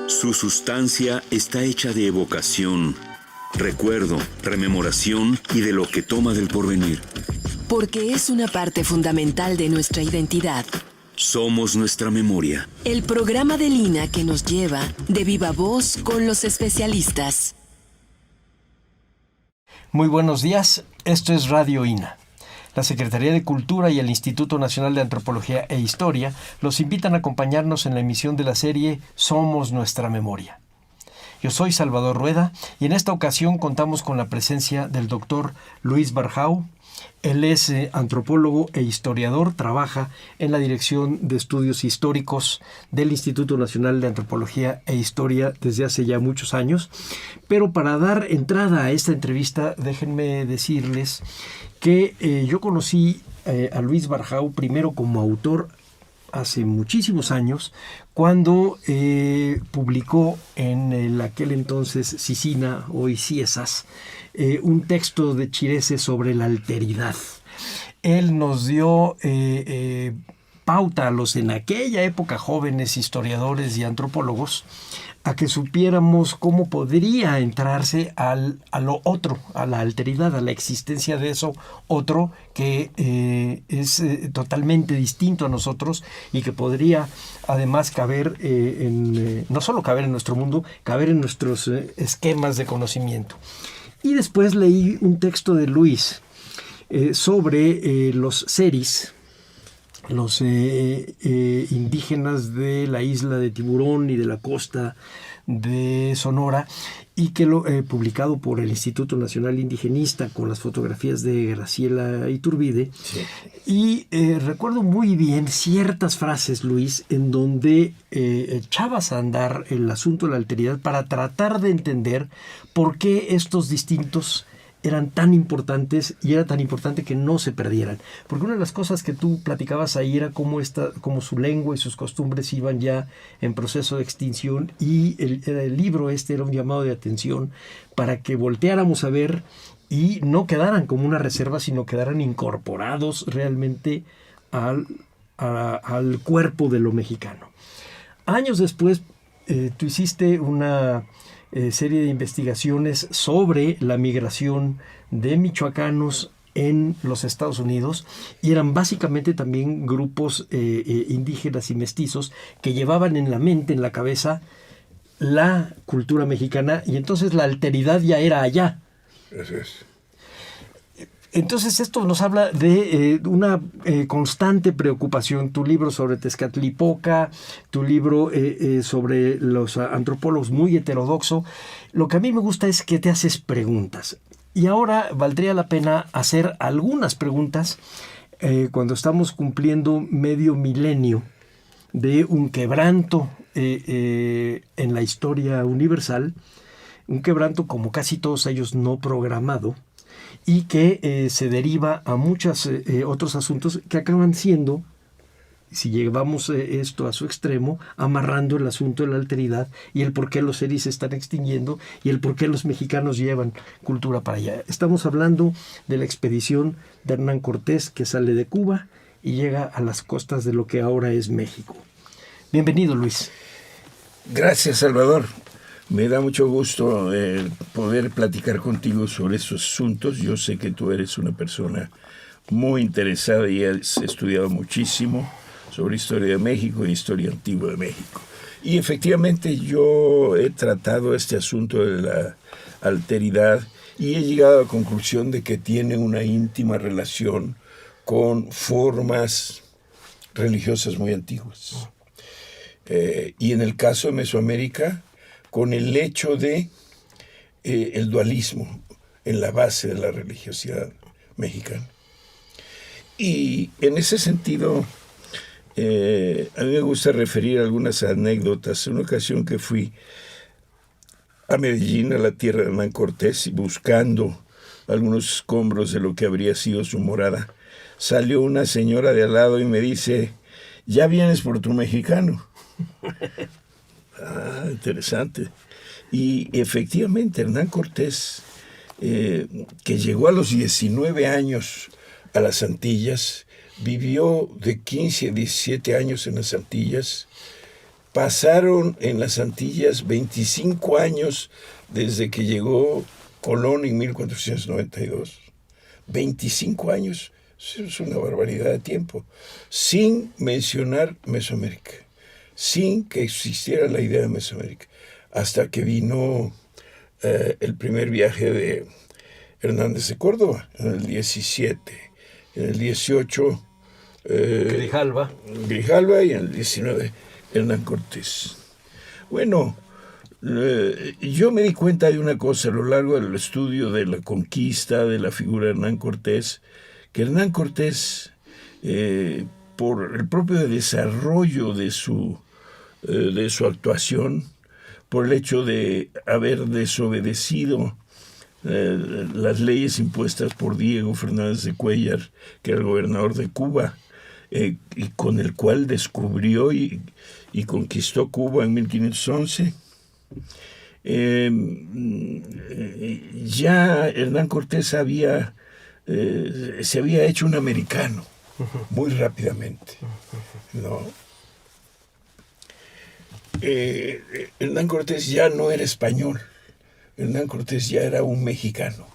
Su sustancia está hecha de evocación, recuerdo, rememoración y de lo que toma del porvenir. Porque es una parte fundamental de nuestra identidad. Somos nuestra memoria. El programa del INA que nos lleva de viva voz con los especialistas. Muy buenos días, esto es Radio INA. La Secretaría de Cultura y el Instituto Nacional de Antropología e Historia los invitan a acompañarnos en la emisión de la serie Somos Nuestra Memoria. Yo soy Salvador Rueda y en esta ocasión contamos con la presencia del doctor Luis Barjau. Él es antropólogo e historiador, trabaja en la Dirección de Estudios Históricos del Instituto Nacional de Antropología e Historia desde hace ya muchos años. Pero para dar entrada a esta entrevista, déjenme decirles que yo conocí a Luis Barjau primero como autor hace muchísimos años, cuando publicó en aquel entonces Sisina, hoy Ciesas, un texto de Chirese sobre la alteridad. Él nos dio pauta a los en aquella época jóvenes historiadores y antropólogos a que supiéramos cómo podría entrarse a lo otro, a la alteridad, a la existencia de eso otro que es totalmente distinto a nosotros y que podría además caber no solo caber en nuestro mundo, caber en nuestros esquemas de conocimiento. Y después leí un texto de Luis sobre los seris, los indígenas de la isla de Tiburón y de la costa de Sonora, y que publicado por el Instituto Nacional Indigenista con las fotografías de Graciela Iturbide. Sí. Y recuerdo muy bien ciertas frases, Luis, en donde echabas a andar el asunto de la alteridad para tratar de entender por qué estos distintos eran tan importantes y era tan importante que no se perdieran. Porque una de las cosas que tú platicabas ahí era cómo su lengua y sus costumbres iban ya en proceso de extinción, y el libro era un llamado de atención para que volteáramos a ver y no quedaran como una reserva, sino quedaran incorporados realmente al cuerpo de lo mexicano. Años después, tú hiciste una serie de investigaciones sobre la migración de michoacanos en los Estados Unidos, y eran básicamente también grupos indígenas y mestizos que llevaban en la mente, en la cabeza, la cultura mexicana, y entonces la alteridad ya era allá. Eso es. Entonces esto nos habla de una constante preocupación. Tu libro sobre Tezcatlipoca, tu libro sobre los antropólogos, muy heterodoxo. Lo que a mí me gusta es que te haces preguntas. Y ahora valdría la pena hacer algunas preguntas cuando estamos cumpliendo medio milenio de un quebranto en la historia universal, un quebranto como casi todos ellos no programado, y que se deriva a muchos otros asuntos que acaban siendo, si llevamos esto a su extremo, amarrando el asunto de la alteridad y el por qué los seris se están extinguiendo y el por qué los mexicanos llevan cultura para allá. Estamos hablando de la expedición de Hernán Cortés, que sale de Cuba y llega a las costas de lo que ahora es México. Bienvenido, Luis. Gracias, Salvador. Me da mucho gusto poder platicar contigo sobre estos asuntos. Yo sé que tú eres una persona muy interesada y has estudiado muchísimo sobre historia de México y historia antigua de México. Y efectivamente yo he tratado este asunto de la alteridad y he llegado a la conclusión de que tiene una íntima relación con formas religiosas muy antiguas. Y en el caso de Mesoamérica, con el hecho de el dualismo en la base de la religiosidad mexicana. Y en ese sentido, a mí me gusta referir algunas anécdotas. En una ocasión que fui a Medellín, a la tierra de Hernán Cortés, buscando algunos escombros de lo que habría sido su morada, salió una señora de al lado y me dice: ¿ya vienes por tu mexicano? Interesante. Y efectivamente Hernán Cortés, que llegó a los 19 años a las Antillas, vivió de 15 a 17 años en las Antillas, pasaron en las Antillas 25 años desde que llegó Colón en 1492. 25 años, eso es una barbaridad de tiempo, sin mencionar Mesoamérica, sin que existiera la idea de Mesoamérica, hasta que vino el primer viaje de Hernández de Córdoba, en el 17, en el 18... Grijalva y en el 19 Hernán Cortés. Bueno, yo me di cuenta de una cosa a lo largo del estudio de la conquista, de la figura de Hernán Cortés, que Hernán Cortés, por el propio desarrollo de su actuación, por el hecho de haber desobedecido las leyes impuestas por Diego Fernández de Cuéllar, que era el gobernador de Cuba, y con el cual descubrió y conquistó Cuba en 1511. Ya Hernán Cortés se había hecho un americano muy rápidamente, ¿no? Hernán Cortés ya no era español, Hernán Cortés ya era un mexicano.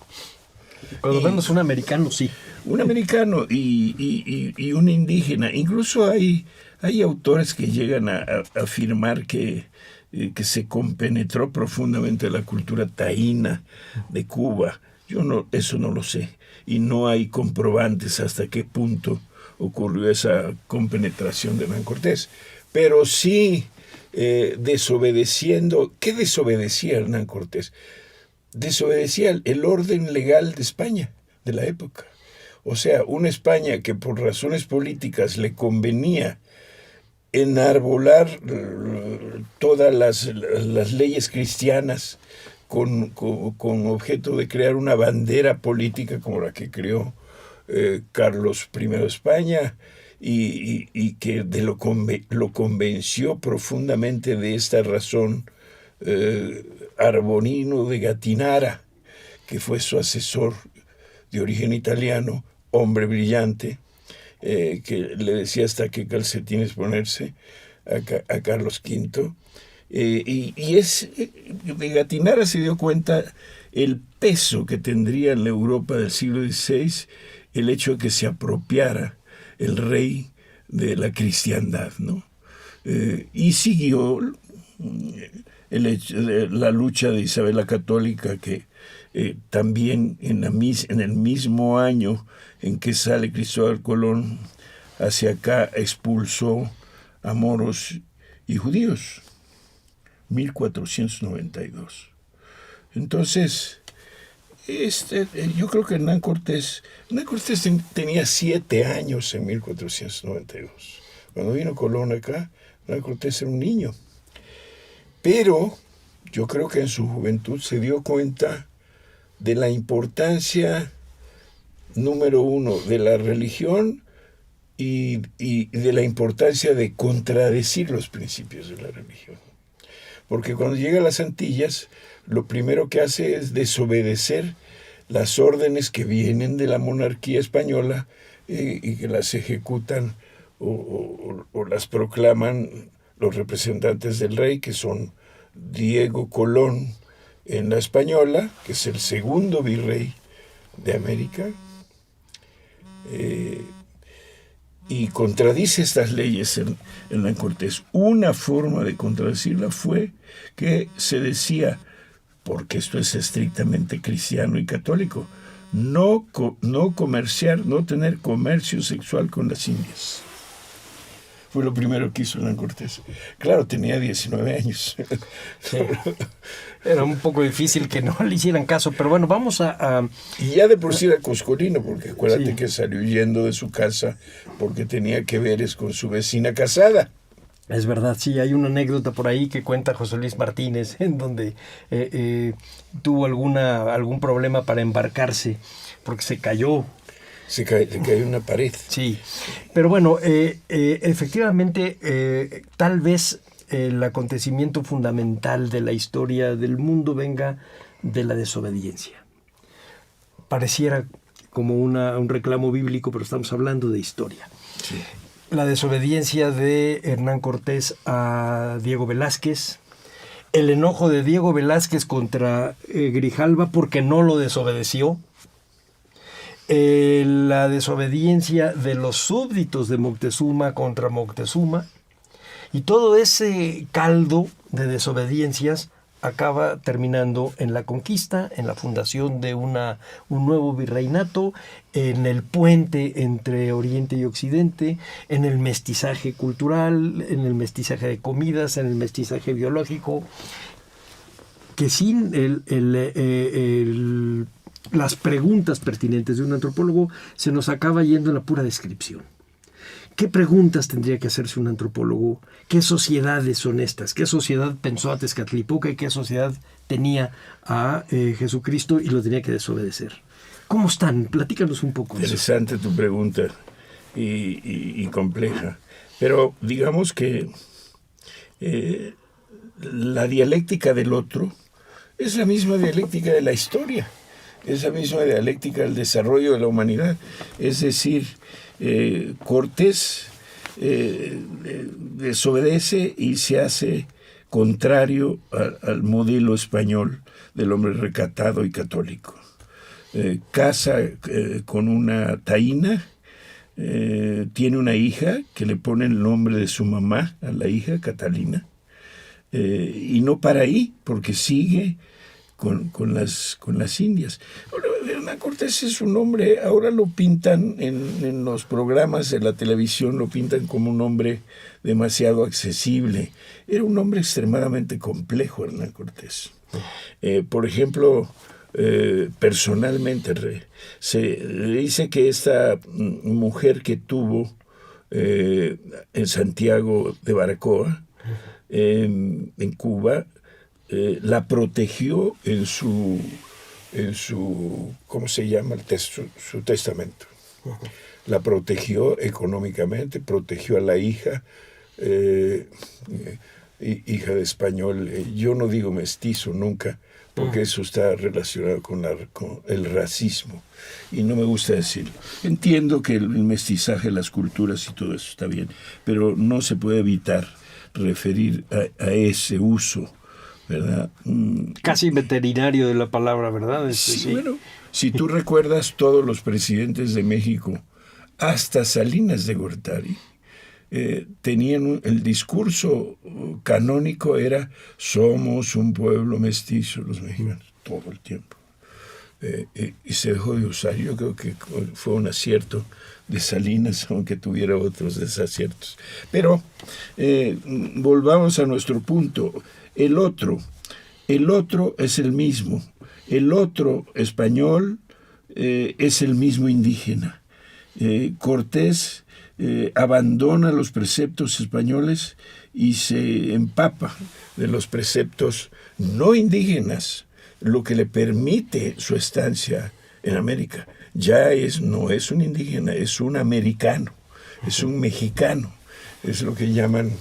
Cuando vemos un americano, sí. Un americano y un indígena. Incluso hay autores que llegan a afirmar que se compenetró profundamente la cultura taína de Cuba. Eso no lo sé. Y no hay comprobantes hasta qué punto ocurrió esa compenetración de Hernán Cortés. Pero sí desobedeciendo. ¿Qué desobedecía Hernán Cortés? Desobedecía el orden legal de España, de la época. O sea, una España que por razones políticas le convenía enarbolar todas las leyes cristianas con objeto de crear una bandera política como la que creó Carlos I de España, y que lo convenció profundamente de esta razón Arbonino de Gattinara, que fue su asesor de origen italiano, hombre brillante, que le decía hasta qué calcetines ponerse a Carlos V. De Gattinara se dio cuenta el peso que tendría en la Europa del siglo XVI el hecho de que se apropiara el rey de la cristiandad, ¿no? Y siguió la lucha de Isabel la Católica, que también en el mismo año en que sale Cristóbal Colón hacia acá, expulsó a moros y judíos, 1492. Entonces, yo creo que Hernán Cortés tenía 7 años en 1492. Cuando vino Colón acá, Hernán Cortés era un niño. Pero yo creo que en su juventud se dio cuenta de la importancia, número uno, de la religión y de la importancia de contradecir los principios de la religión. Porque cuando llega a las Antillas, lo primero que hace es desobedecer las órdenes que vienen de la monarquía española y que las ejecutan o las proclaman los representantes del rey, que son Diego Colón en la Española, que es el segundo virrey de América, y contradice estas leyes en Hernán Cortés. Una forma de contradecirla fue que se decía, porque esto es estrictamente cristiano y católico, no comerciar, no tener comercio sexual con las indias. Fue lo primero que hizo Hernán Cortés. Claro, tenía 19 años. Sí. Era un poco difícil que no le hicieran caso, pero bueno, vamos a... Y ya de por sí era coscolino, porque acuérdate sí, que salió huyendo de su casa porque tenía que veres con su vecina casada. Es verdad, sí, hay una anécdota por ahí que cuenta José Luis Martínez, en donde tuvo algún problema para embarcarse, porque se cayó. Se cayó una pared. Sí, pero bueno, efectivamente, tal vez el acontecimiento fundamental de la historia del mundo venga de la desobediencia. Pareciera como un reclamo bíblico, pero estamos hablando de historia. Sí. la desobediencia de Hernán Cortés a Diego Velázquez, el enojo de Diego Velázquez contra Grijalva porque no lo desobedeció, la desobediencia de los súbditos de Moctezuma contra Moctezuma, y todo ese caldo de desobediencias acaba terminando en la conquista, en la fundación de un nuevo virreinato, en el puente entre Oriente y Occidente, en el mestizaje cultural, en el mestizaje de comidas, en el mestizaje biológico, que sin las preguntas pertinentes de un antropólogo se nos acaba yendo en la pura descripción. ¿Qué preguntas tendría que hacerse un antropólogo? ¿Qué sociedades son estas? ¿Qué sociedad pensó a Tezcatlipoca y qué sociedad tenía a Jesucristo y lo tenía que desobedecer? ¿Cómo están? Platícanos un poco. Interesante tu pregunta y compleja. Pero digamos que la dialéctica del otro es la misma dialéctica de la historia. Es la misma dialéctica del desarrollo de la humanidad. Es decir, Cortés desobedece y se hace contrario al modelo español del hombre recatado y católico. Casa con una taína, tiene una hija que le pone el nombre de su mamá a la hija, Catalina, y no para ahí, porque sigue con las indias. Hernán Cortés es un hombre, ahora lo pintan en los programas de la televisión, lo pintan como un hombre demasiado accesible. Era un hombre extremadamente complejo, Hernán Cortés. Por ejemplo, personalmente, se dice que esta mujer que tuvo en Santiago de Baracoa, en Cuba, la protegió en su ¿cómo se llama? Su testamento. La protegió económicamente, protegió a la hija, hija de español. Yo no digo mestizo nunca, porque eso está relacionado con el racismo, y no me gusta decirlo. Entiendo que el mestizaje, las culturas y todo eso está bien, pero no se puede evitar referir a ese uso, ¿verdad? Casi veterinario de la palabra, ¿verdad? Sí. Bueno, si tú recuerdas, todos los presidentes de México, hasta Salinas de Gortari, tenían el discurso canónico era: somos un pueblo mestizo los mexicanos, todo el tiempo. Y se dejó de usar. Yo creo que fue un acierto de Salinas, aunque tuviera otros desaciertos. Pero volvamos a nuestro punto. El otro es el mismo. El otro español es el mismo indígena. Cortés abandona los preceptos españoles y se empapa de los preceptos no indígenas, lo que le permite su estancia en América. Ya no es un indígena, es un americano, es un mexicano, es lo que llaman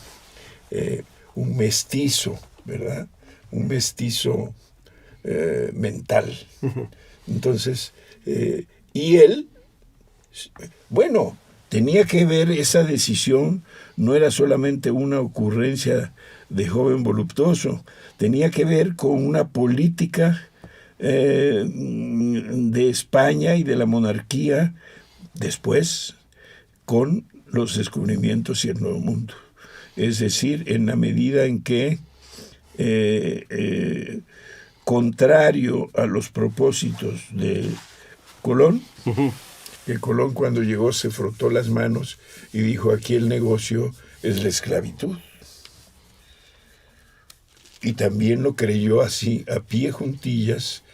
un mestizo, ¿verdad? Un mestizo mental. Entonces, y él, bueno, tenía que ver esa decisión, no era solamente una ocurrencia de joven voluptuoso, tenía que ver con una política de España y de la monarquía después, con los descubrimientos y el Nuevo Mundo. Es decir, en la medida en que, contrario a los propósitos de Colón, que Colón cuando llegó se frotó las manos y dijo: aquí el negocio es la esclavitud. Y también lo creyó así, a pie juntillas,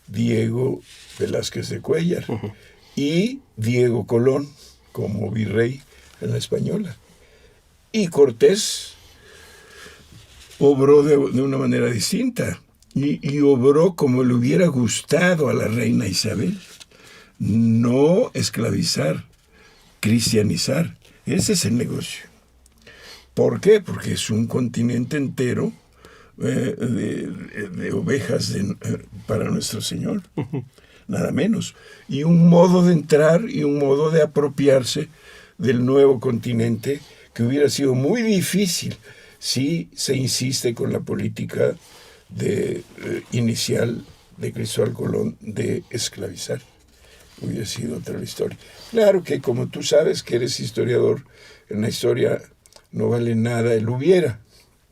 Diego Velázquez de Cuéllar y Diego Colón como virrey en la Española. Y Cortés obró de una manera distinta y obró como le hubiera gustado a la reina Isabel. No esclavizar, cristianizar. Ese es el negocio. ¿Por qué? Porque es un continente entero de ovejas para nuestro Señor, nada menos. Y un modo de entrar y un modo de apropiarse del nuevo continente, que hubiera sido muy difícil si se insiste con la política inicial de Cristóbal Colón de esclavizar. Hubiera sido otra la historia. Claro que, como tú sabes que eres historiador, en la historia no vale nada el hubiera,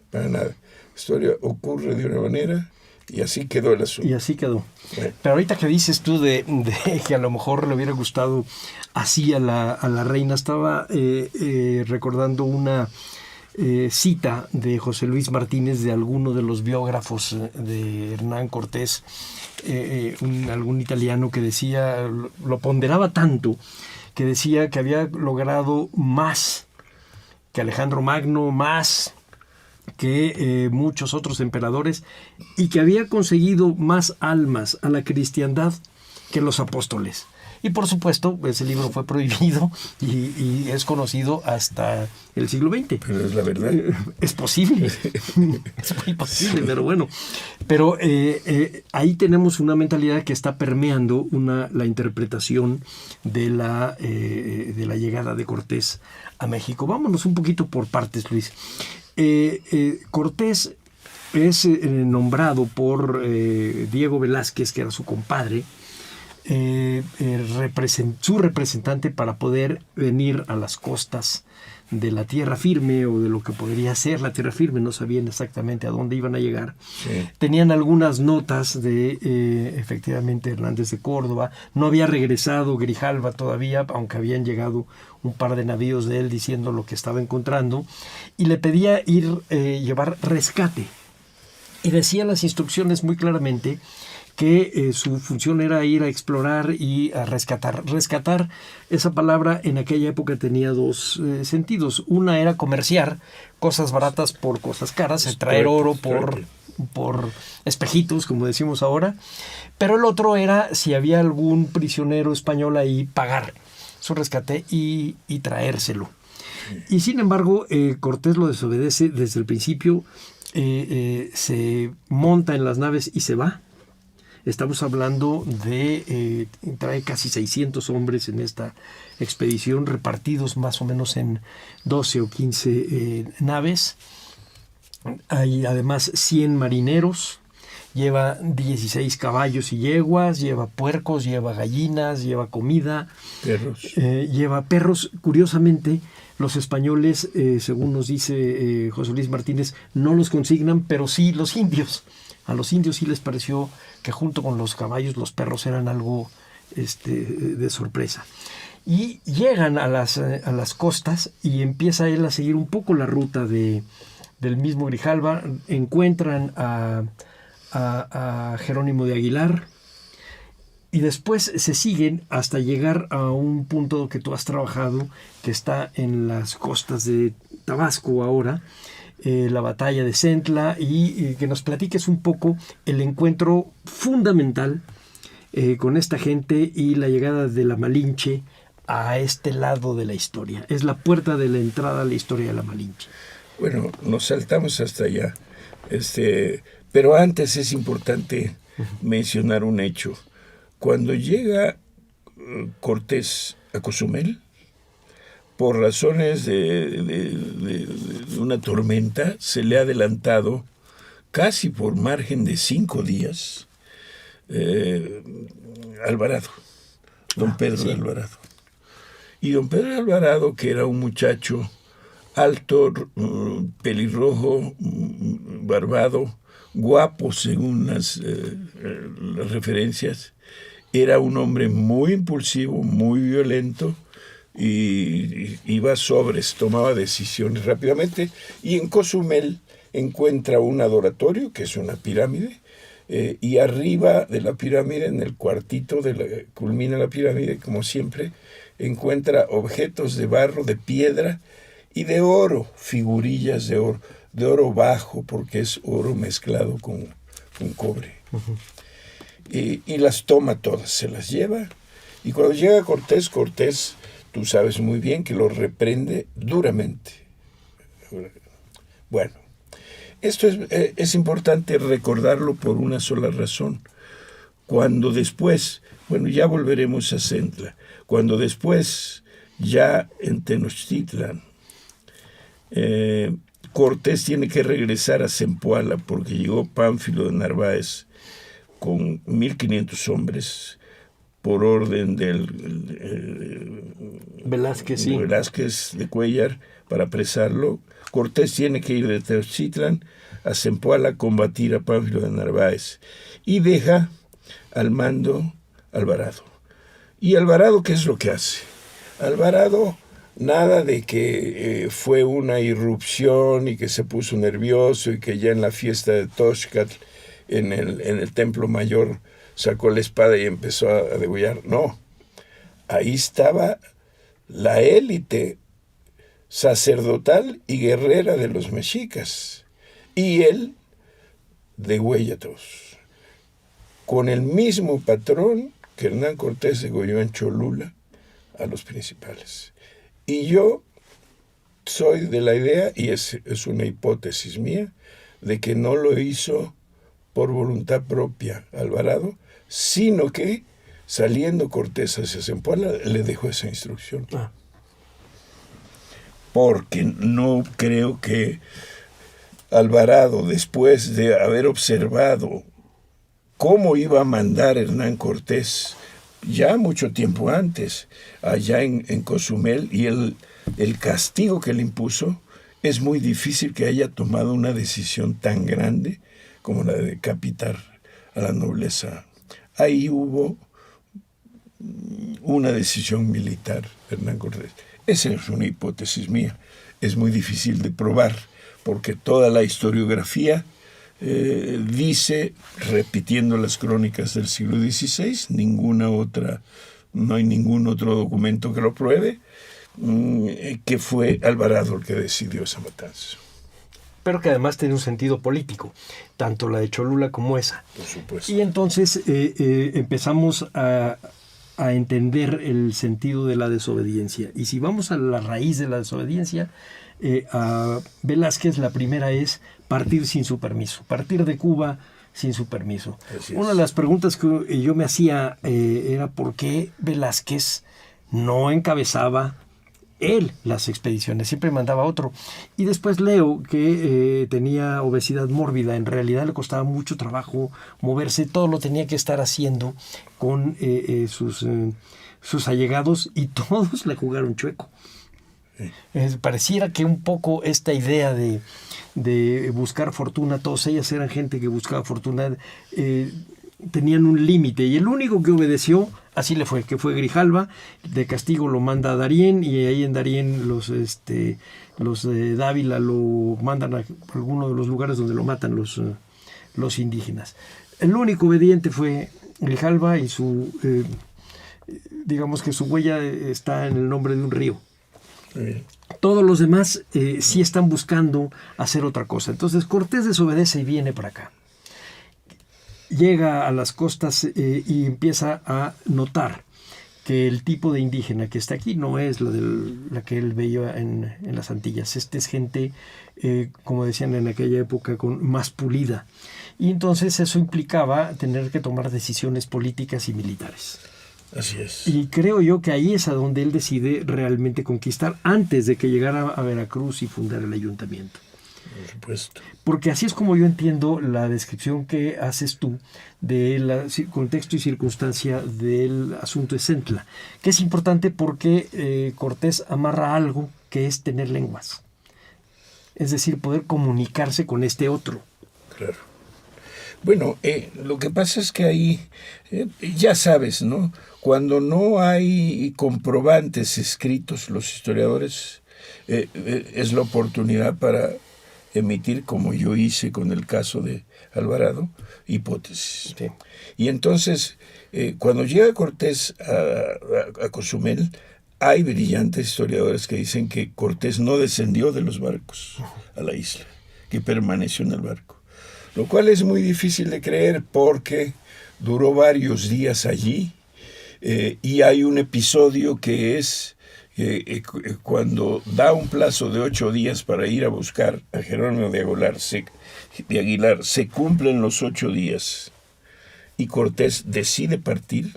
para nada. La historia ocurre de una manera y así quedó el asunto. Y así quedó. Bueno. Pero ahorita que dices tú de que a lo mejor le hubiera gustado así a la reina, estaba recordando una cita de José Luis Martínez, de alguno de los biógrafos de Hernán Cortés, algún italiano que decía, lo ponderaba tanto, que decía que había logrado más que Alejandro Magno, más que muchos otros emperadores, y que había conseguido más almas a la cristiandad que los apóstoles. Y por supuesto, ese libro fue prohibido y es conocido hasta el siglo XX. Pero es la verdad. Es posible. Es muy posible, pero bueno. Pero ahí tenemos una mentalidad que está permeando la interpretación de la llegada de Cortés a México. Vámonos un poquito por partes, Luis. Cortés es nombrado por Diego Velázquez, que era su compadre, su representante para poder venir a las costas de la tierra firme, o de lo que podría ser la tierra firme. No sabían exactamente a dónde iban a llegar. Sí. Tenían algunas notas de efectivamente Hernández de Córdoba. No había regresado Grijalva todavía, aunque habían llegado un par de navíos de él diciendo lo que estaba encontrando, y le pedía llevar rescate, y decía las instrucciones muy claramente que su función era ir a explorar y a rescatar. Rescatar, esa palabra en aquella época tenía dos sentidos. Una era comerciar cosas baratas por cosas caras, traer oro por espejitos, como decimos ahora. Pero el otro era, si había algún prisionero español ahí, pagar su rescate y traérselo. Y sin embargo, Cortés lo desobedece desde el principio. Se monta en las naves y se va. Estamos hablando de trae casi 600 hombres en esta expedición, repartidos más o menos en 12 o 15 naves. Hay además 100 marineros, lleva 16 caballos y yeguas, lleva puercos, lleva gallinas, lleva comida, perros. Lleva perros. Curiosamente, los españoles, según nos dice José Luis Martínez, no los consignan, pero sí los indios. A los indios sí les pareció que junto con los caballos los perros eran algo de sorpresa. Y llegan a las costas y empieza él a seguir un poco la ruta del mismo Grijalva. Encuentran a Jerónimo de Aguilar y después se siguen hasta llegar a un punto que tú has trabajado, que está en las costas de Tabasco ahora, la batalla de Centla, y que nos platiques un poco el encuentro fundamental con esta gente y la llegada de la Malinche a este lado de la historia. Es la puerta de la entrada a la historia de la Malinche. Bueno, nos saltamos hasta allá. Pero antes es importante mencionar un hecho. Cuando llega Cortés a Cozumel, por razones de una tormenta, se le ha adelantado casi por margen de 5 días Alvarado, don Pedro de Alvarado. Y don Pedro de Alvarado, que era un muchacho alto, pelirrojo, barbado, guapo según las referencias, era un hombre muy impulsivo, muy violento, y iba sobres, tomaba decisiones rápidamente, y en Cozumel encuentra un adoratorio, que es una pirámide, y arriba de la pirámide, en el cuartito culmina la pirámide, como siempre, encuentra objetos de barro, de piedra y de oro, figurillas de oro bajo, porque es oro mezclado con cobre. Uh-huh. Y las toma todas, se las lleva, y cuando llega Cortés, tú sabes muy bien que lo reprende duramente. Bueno, esto es importante recordarlo por una sola razón. Cuando después, ya volveremos a Centla, cuando después ya en Tenochtitlan, Cortés tiene que regresar a Zempoala porque llegó Pánfilo de Narváez con 1,500 hombres por orden del Velázquez de Cuéllar para apresarlo. Cortés tiene que ir de Tenochtitlan a Zempoala a combatir a Pánfilo de Narváez y deja al mando Alvarado. ¿Y Alvarado qué es lo que hace? Alvarado, nada de que fue una irrupción y que se puso nervioso y que ya en la fiesta de Toxcatl, en el Templo Mayor, sacó la espada y empezó a degollar. No, ahí estaba la élite sacerdotal y guerrera de los mexicas. Y él degüella a todos. Con el mismo patrón que Hernán Cortés degolló en Cholula a los principales. Y yo soy de la idea, y es una hipótesis mía, de que no lo hizo por voluntad propia Alvarado, sino que saliendo Cortés hacia Zempoala le dejó esa instrucción. Porque no creo que Alvarado, después de haber observado cómo iba a mandar Hernán Cortés ya mucho tiempo antes, allá en Cozumel, y el castigo que le impuso, es muy difícil que haya tomado una decisión tan grande como la de decapitar a la nobleza. Ahí hubo una decisión militar, Hernán Cortés. Esa es una hipótesis mía. Es muy difícil de probar, porque toda la historiografía dice, repitiendo las crónicas del siglo XVI, no hay ningún otro documento que lo pruebe, que fue Alvarado el que decidió esa matanza. Pero que además tiene un sentido político, tanto la de Cholula como esa. Por supuesto. Y entonces empezamos a entender el sentido de la desobediencia. Y si vamos a la raíz de la desobediencia, a Velázquez la primera es partir sin su permiso, partir de Cuba sin su permiso. Una de las preguntas que yo me hacía era por qué Velázquez no encabezaba él las expediciones, siempre mandaba otro. Y después leo que tenía obesidad mórbida, en realidad le costaba mucho trabajo moverse, todo lo tenía que estar haciendo con sus allegados, y todos le jugaron chueco. Pareciera que un poco esta idea de buscar fortuna, todos ellas eran gente que buscaba fortuna, tenían un límite, y el único que obedeció, así le fue, que fue Grijalva. De castigo lo manda a Darién, y ahí en Darién los de Dávila lo mandan a alguno de los lugares donde lo matan los indígenas. El único obediente fue Grijalva, y digamos que su huella está en el nombre de un río. Todos los demás sí están buscando hacer otra cosa. Entonces Cortés desobedece y viene para acá. Llega a las costas y empieza a notar que el tipo de indígena que está aquí no es la que él veía en las Antillas. Es gente, como decían en aquella época, más pulida. Y entonces eso implicaba tener que tomar decisiones políticas y militares. Así es. Y creo yo que ahí es a donde él decide realmente conquistar, antes de que llegara a Veracruz y fundar el ayuntamiento. Por supuesto. Porque así es como yo entiendo la descripción que haces tú del contexto y circunstancia del asunto de Centla, que es importante porque Cortés amarra algo que es tener lenguas, es decir, poder comunicarse con este otro. Claro. Bueno, lo que pasa es que ahí, ya sabes, ¿no? Cuando no hay comprobantes escritos, los historiadores, es la oportunidad para emitir, como yo hice con el caso de Alvarado, hipótesis. Sí. Y entonces, cuando llega Cortés a Cozumel, hay brillantes historiadores que dicen que Cortés no descendió de los barcos a la isla, que permaneció en el barco. Lo cual es muy difícil de creer porque duró varios días allí, y hay un episodio que es cuando da un plazo de 8 días para ir a buscar a Jerónimo de Aguilar, se cumplen los 8 días y Cortés decide partir.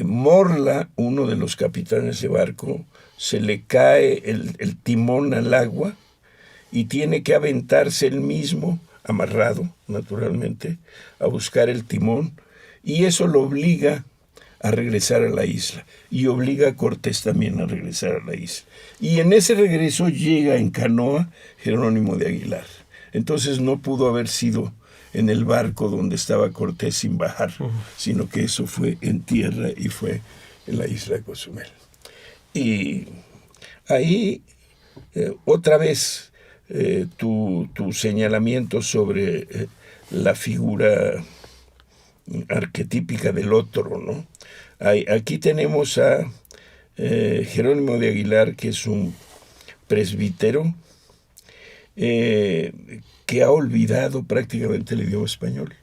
Morla, uno de los capitanes de barco, se le cae el timón al agua y tiene que aventarse él mismo, amarrado, naturalmente, a buscar el timón, y eso lo obliga a regresar a la isla, y obliga a Cortés también a regresar a la isla. Y en ese regreso llega en canoa Jerónimo de Aguilar. Entonces no pudo haber sido en el barco donde estaba Cortés sin bajar, sino que eso fue en tierra y fue en la isla de Cozumel. Y ahí, otra vez, tu señalamiento sobre la figura arquetípica del otro, ¿no? Aquí tenemos a Jerónimo de Aguilar, que es un presbítero que ha olvidado prácticamente el idioma español,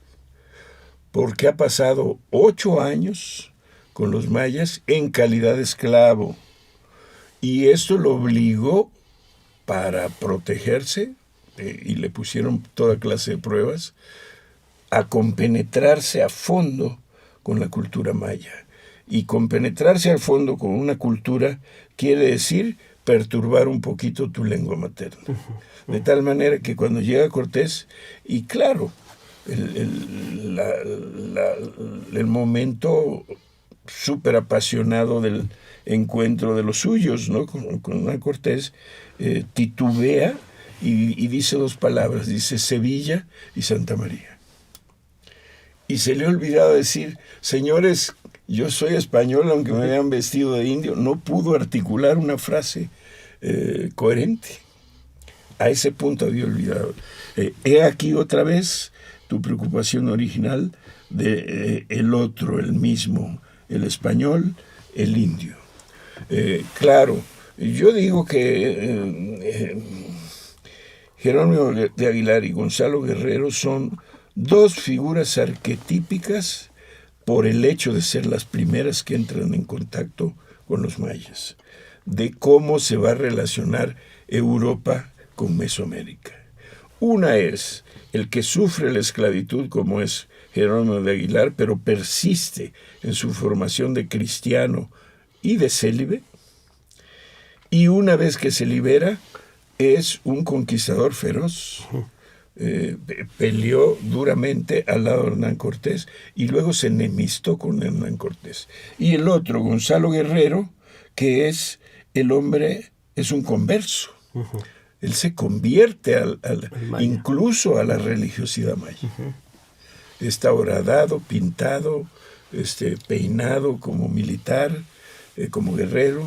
porque ha pasado 8 años con los mayas en calidad de esclavo, y esto lo obligó, para protegerse, y le pusieron toda clase de pruebas, a compenetrarse a fondo con la cultura maya. Y compenetrarse a fondo con una cultura quiere decir perturbar un poquito tu lengua materna. De tal manera que cuando llega Cortés, y claro, el momento súper apasionado del encuentro de los suyos, ¿no? con Cortés, titubea y dice 2 palabras, dice Sevilla y Santa María. Y se le ha olvidado decir, señores, yo soy español, aunque me hayan vestido de indio. No pudo articular una frase coherente. A ese punto había olvidado. He aquí otra vez tu preocupación original de el otro, el mismo, el español, el indio. Claro, yo digo que Jerónimo de Aguilar y Gonzalo Guerrero son 2 figuras arquetípicas por el hecho de ser las primeras que entran en contacto con los mayas, de cómo se va a relacionar Europa con Mesoamérica. Una es el que sufre la esclavitud, como es Jerónimo de Aguilar, pero persiste en su formación de cristiano y de célibe, y una vez que se libera, es un conquistador feroz. Peleó duramente al lado de Hernán Cortés y luego se enemistó con Hernán Cortés. Y el otro, Gonzalo Guerrero, que es el hombre, es un converso. Él se convierte incluso a la religiosidad maya. Está horadado, pintado, peinado como militar, como guerrero.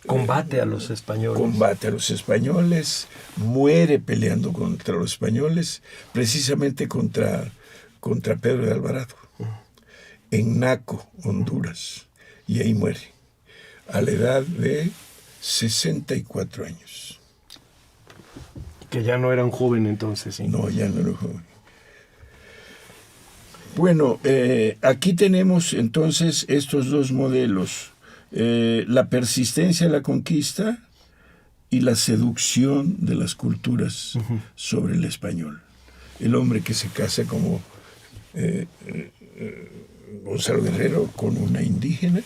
Combate a los españoles. Combate a los españoles, muere peleando contra los españoles, precisamente contra Pedro de Alvarado, en Naco, Honduras, y ahí muere, a la edad de 64 años. Que ya no era un joven entonces, ¿sí? No, ya no era un joven. Bueno, aquí tenemos entonces estos 2 modelos. La persistencia de la conquista y la seducción de las culturas sobre el español. El hombre que se casa como Gonzalo Guerrero con una indígena.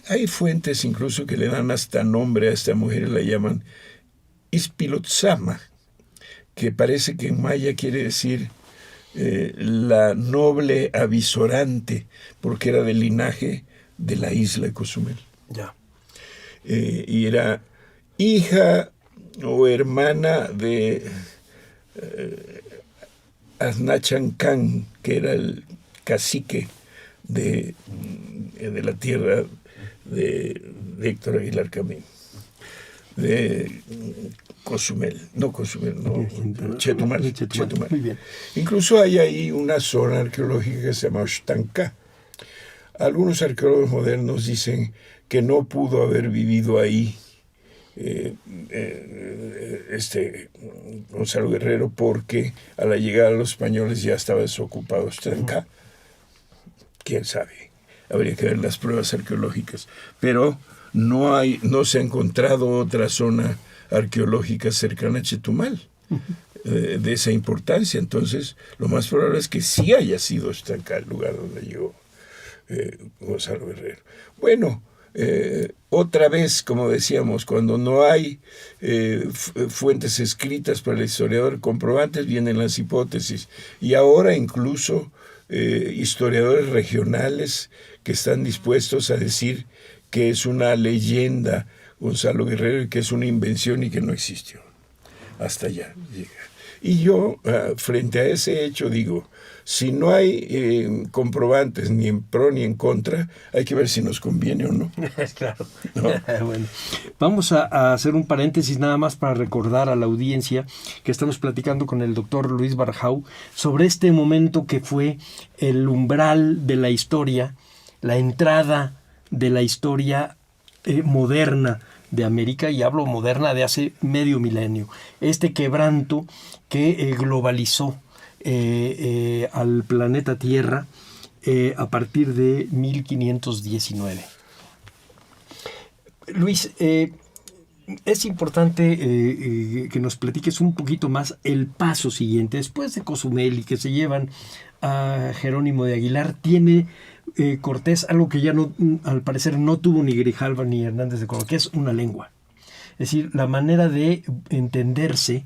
Hay fuentes incluso que le dan hasta nombre a esta mujer, la llaman Ispilotzama, que parece que en maya quiere decir la noble avisorante, porque era del linaje de la isla de Cozumel. Ya. Y era hija o hermana de Aznachancán, que era el cacique de la tierra de Héctor Aguilar Camín, de Chetumal. Muy bien. Incluso hay ahí una zona arqueológica que se llama Oxtancá. Algunos arqueólogos modernos dicen que no pudo haber vivido ahí Gonzalo Guerrero, porque a la llegada de los españoles ya estaba desocupado Oxtancá. ¿Quién sabe? Habría que ver las pruebas arqueológicas. Pero no se ha encontrado otra zona arqueológica cercana a Chetumal de esa importancia. Entonces, lo más probable es que sí haya sido Oxtancá el lugar donde llegó Gonzalo Guerrero. Bueno, otra vez, como decíamos, cuando no hay fuentes escritas para el historiador comprobantes, vienen las hipótesis. Y ahora incluso historiadores regionales que están dispuestos a decir que es una leyenda Gonzalo Guerrero y que es una invención y que no existió. Hasta allá llega. Y yo, frente a ese hecho, digo, si no hay comprobantes ni en pro ni en contra, hay que ver si nos conviene o no. Claro. ¿No? Bueno, vamos a hacer un paréntesis nada más para recordar a la audiencia que estamos platicando con el doctor Luis Barjau sobre este momento que fue el umbral de la historia, la entrada de la historia moderna de América, y hablo moderna de hace medio milenio. Este quebranto que globalizó al planeta Tierra a partir de 1519. Luis, es importante que nos platiques un poquito más el paso siguiente. Después de Cozumel y que se llevan a Jerónimo de Aguilar, tiene Cortés algo que ya no, al parecer no tuvo ni Grijalva ni Hernández de Córdoba, que es una lengua. Es decir, la manera de entenderse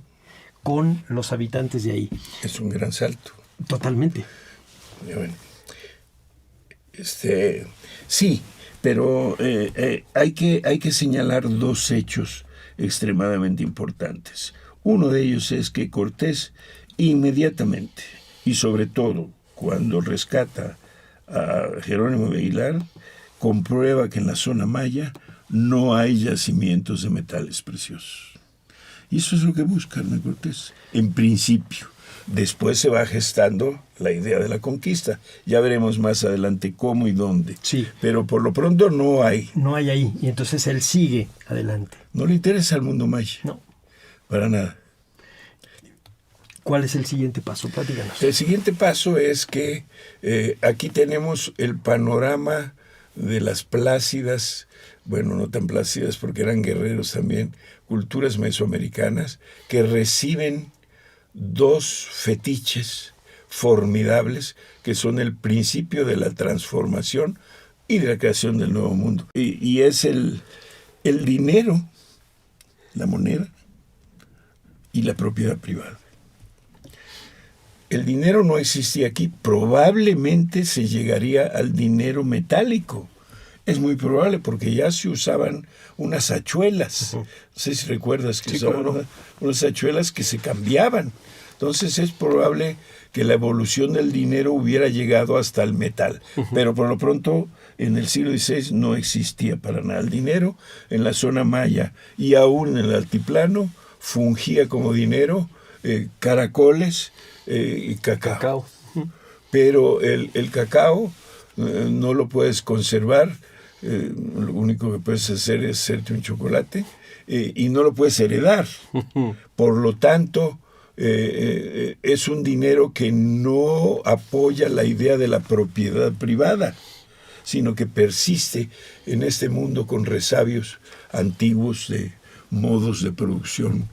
con los habitantes de ahí. Es un gran salto. Totalmente. Bueno, sí, pero hay que señalar dos hechos extremadamente importantes. Uno de ellos es que Cortés inmediatamente, y sobre todo cuando rescata a Jerónimo de Aguilar, comprueba que en la zona maya no hay yacimientos de metales preciosos. Y eso es lo que busca Hernán Cortés, en principio. Después se va gestando la idea de la conquista. Ya veremos más adelante cómo y dónde. Sí. Pero por lo pronto no hay. No hay ahí. Y entonces él sigue adelante. No le interesa al mundo maya. No. Para nada. ¿Cuál es el siguiente paso? Platícanos. El siguiente paso es que aquí tenemos el panorama de las plácidas, bueno, no tan plácidas porque eran guerreros también, culturas mesoamericanas que reciben dos fetiches formidables que son el principio de la transformación y de la creación del nuevo mundo. Y es el dinero, la moneda y la propiedad privada. El dinero no existía aquí, probablemente se llegaría al dinero metálico. Es muy probable porque ya se usaban unas hachuelas. No sé si recuerdas que sí, usaban unas hachuelas que se cambiaban. Entonces es probable que la evolución del dinero hubiera llegado hasta el metal. Pero por lo pronto en el siglo XVI no existía para nada. El dinero en la zona maya y aún en el altiplano fungía como dinero caracoles y cacao. Pero el cacao no lo puedes conservar. Lo único que puedes hacer es hacerte un chocolate y no lo puedes heredar. Por lo tanto, es un dinero que no apoya la idea de la propiedad privada, sino que persiste en este mundo con resabios antiguos de modos de producción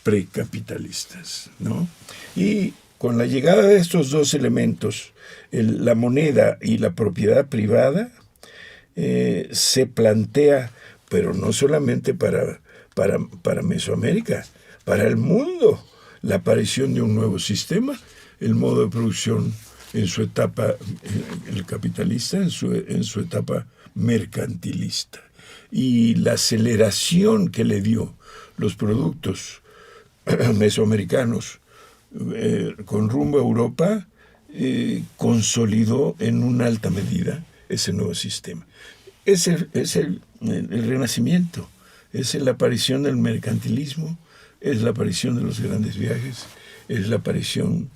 precapitalistas, ¿no? Y con la llegada de estos dos elementos, la moneda y la propiedad privada, se plantea, pero no solamente para Mesoamérica, para el mundo, la aparición de un nuevo sistema, el modo de producción en su etapa el capitalista, en su etapa mercantilista. Y la aceleración que le dio los productos mesoamericanos con rumbo a Europa consolidó en una alta medida ese nuevo sistema. Es el renacimiento, es la aparición del mercantilismo, es la aparición de los grandes viajes, es la aparición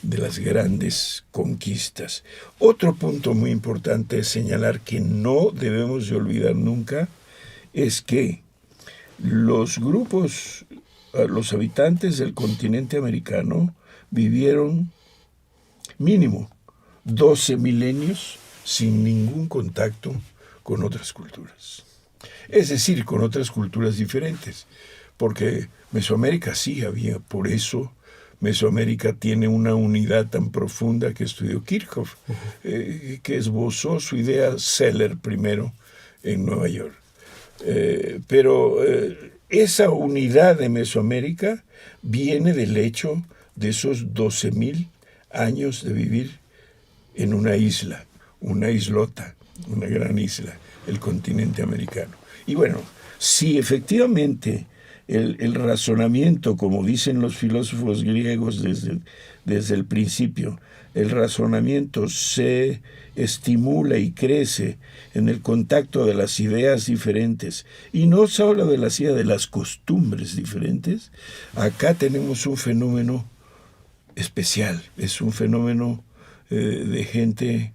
de las grandes conquistas. Otro punto muy importante es señalar que no debemos de olvidar nunca es que los grupos, los habitantes del continente americano vivieron mínimo 12 milenios sin ningún contacto con otras culturas. Es decir, con otras culturas diferentes, porque Mesoamérica sí había, por eso Mesoamérica tiene una unidad tan profunda que estudió Kirchhoff, que esbozó su idea Seller primero en Nueva York. Pero esa unidad de Mesoamérica viene del hecho de esos 12,000 años de vivir en una isla, una islota, una gran isla, el continente americano. Y bueno, si efectivamente el razonamiento, como dicen los filósofos griegos desde el principio, el razonamiento se estimula y crece en el contacto de las ideas diferentes, y no solo de las ideas, de las costumbres diferentes, acá tenemos un fenómeno especial, es un fenómeno de gente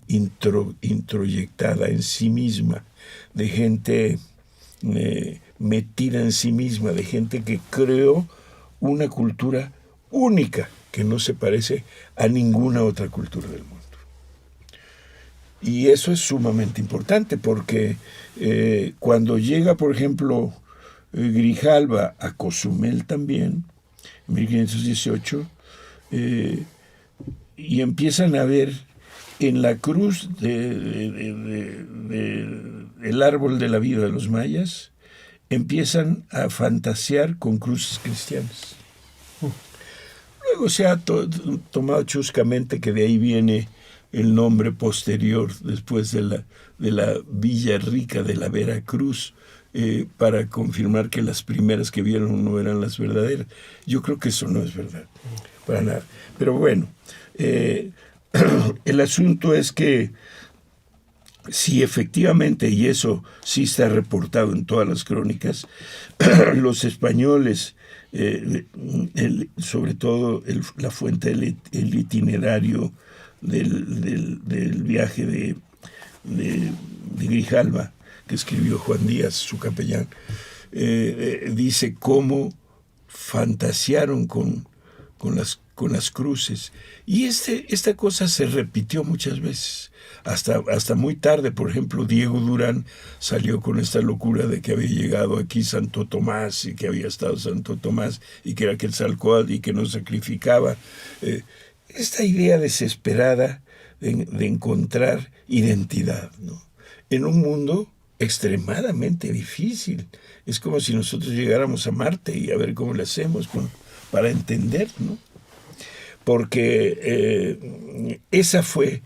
introyectada en sí misma, de gente metida en sí misma, de gente que creó una cultura única que no se parece a ninguna otra cultura del mundo. Y eso es sumamente importante porque cuando llega, por ejemplo, Grijalva a Cozumel también, en 1518, y empiezan a ver en la cruz del árbol de la vida de los mayas, empiezan a fantasear con cruces cristianas. Luego se ha tomado chuscamente que de ahí viene el nombre posterior, después de la Villa Rica de la Veracruz, para confirmar que las primeras que vieron no eran las verdaderas. Yo creo que eso no es verdad, para nada. Pero bueno, el asunto es que si efectivamente, y eso sí está reportado en todas las crónicas, los españoles, sobre todo la fuente el itinerario del viaje de Grijalva, que escribió Juan Díaz, su capellán, dice cómo fantasearon con las cruces. Y esta cosa se repitió muchas veces. Hasta muy tarde, por ejemplo, Diego Durán salió con esta locura de que había llegado aquí Santo Tomás y que había estado Santo Tomás y que era Quetzalcóatl y que no sacrificaba. Esta idea desesperada de encontrar identidad, ¿no?, en un mundo extremadamente difícil. Es como si nosotros llegáramos a Marte y a ver cómo le hacemos para entender, ¿no? Porque esa fue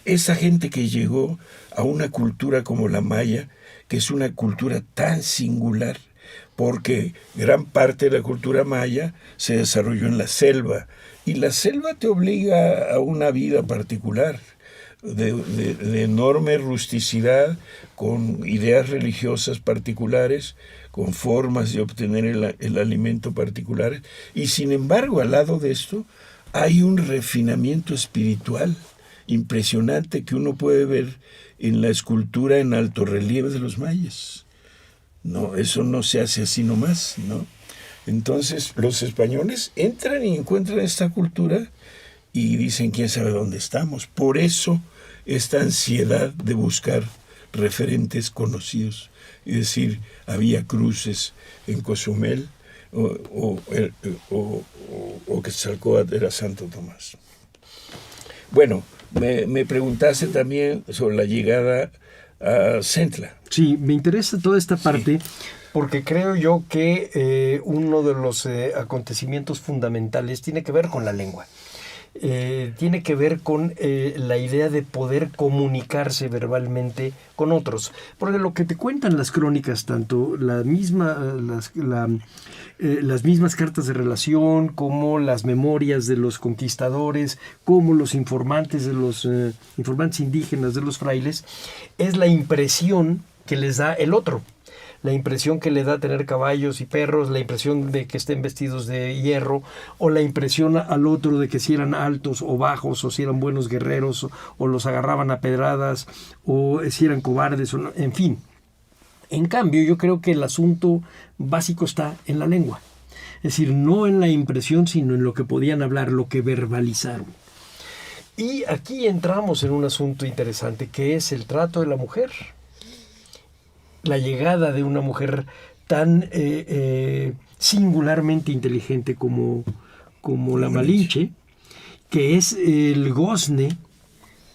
esa gente que llegó a una cultura como la maya, que es una cultura tan singular, porque gran parte de la cultura maya se desarrolló en la selva, y la selva te obliga a una vida particular, de enorme rusticidad, con ideas religiosas particulares, con formas de obtener el alimento particulares, y sin embargo, al lado de esto, hay un refinamiento espiritual impresionante que uno puede ver en la escultura en alto relieve de los mayas. No, eso no se hace así nomás, ¿no? Entonces, los españoles entran y encuentran esta cultura y dicen, quién sabe dónde estamos. Por eso, esta ansiedad de buscar referentes conocidos. Es decir, había cruces en Cozumel o Quetzalcóatl era Santo Tomás. Bueno, me preguntaste también sobre la llegada a Centla. Sí, me interesa toda esta parte, sí, porque creo yo que uno de los acontecimientos fundamentales tiene que ver con la lengua. Tiene que ver con la idea de poder comunicarse verbalmente con otros, porque lo que te cuentan las crónicas, tanto las mismas cartas de relación, como las memorias de los conquistadores, como los informantes de los informantes indígenas de los frailes, es la impresión que les da el otro. La impresión que le da tener caballos y perros, la impresión de que estén vestidos de hierro, o la impresión al otro de que si eran altos o bajos, o si eran buenos guerreros, o los agarraban a pedradas, o si eran cobardes, o no, en fin. En cambio, yo creo que el asunto básico está en la lengua. Es decir, no en la impresión, sino en lo que podían hablar, lo que verbalizaron. Y aquí entramos en un asunto interesante, que es el trato de la mujer. La llegada de una mujer tan singularmente inteligente como la Malinche, que es el gozne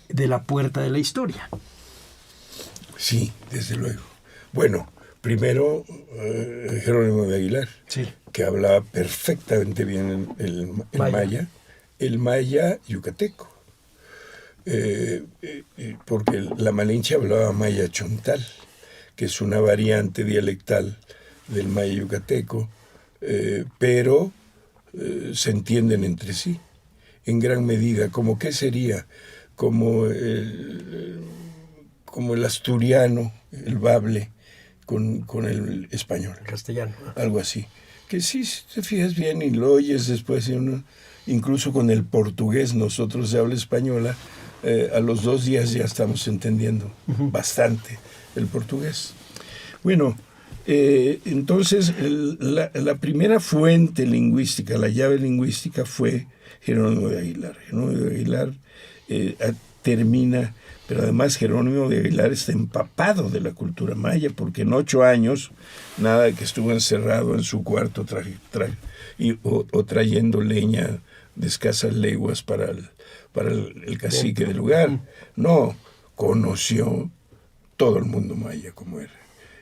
de la puerta de la historia. Sí, desde luego. Bueno, primero Jerónimo de Aguilar, Sí. que hablaba perfectamente bien el maya yucateco. Porque la Malinche hablaba maya chontal, que es una variante dialectal del maya yucateco, pero se entienden entre sí en gran medida. ¿Como qué sería? Como el asturiano, el bable, con el español. El castellano. Algo así. Que sí, si te fijas bien y lo oyes después, incluso con el portugués, nosotros se habla española, a los 2 días ya estamos entendiendo bastante el portugués. Bueno, entonces la primera fuente lingüística, la llave lingüística fue Jerónimo de Aguilar. Jerónimo de Aguilar termina, pero además Jerónimo de Aguilar está empapado de la cultura maya, porque en 8 años, nada de que estuvo encerrado en su cuarto o trayendo leña de escasas leguas para el cacique del lugar. No, conoció todo el mundo maya como era,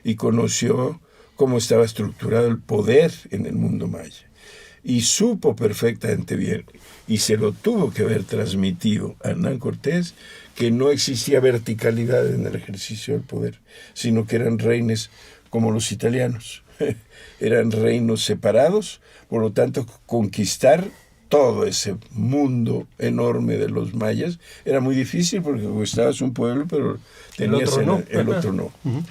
y conoció cómo estaba estructurado el poder en el mundo maya, y supo perfectamente bien, y se lo tuvo que haber transmitido a Hernán Cortés, que no existía verticalidad en el ejercicio del poder, sino que eran reinos como los italianos, eran reinos separados, por lo tanto conquistar todo ese mundo enorme de los mayas era muy difícil, porque conquistabas un pueblo, pero tenías el otro no. Uh-huh.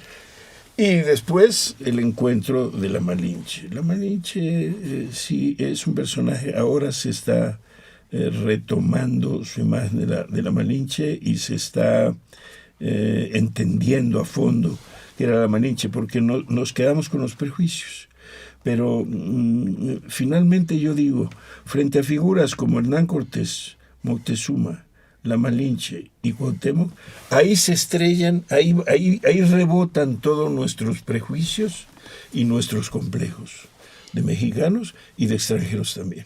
Y después el encuentro de la Malinche. La Malinche sí es un personaje, ahora se está retomando su imagen de la Malinche, y se está entendiendo a fondo que era la Malinche, porque nos quedamos con los prejuicios. Pero finalmente yo digo, frente a figuras como Hernán Cortés, Moctezuma, la Malinche y Cuauhtémoc, ahí se estrellan, ahí rebotan todos nuestros prejuicios y nuestros complejos, de mexicanos y de extranjeros también.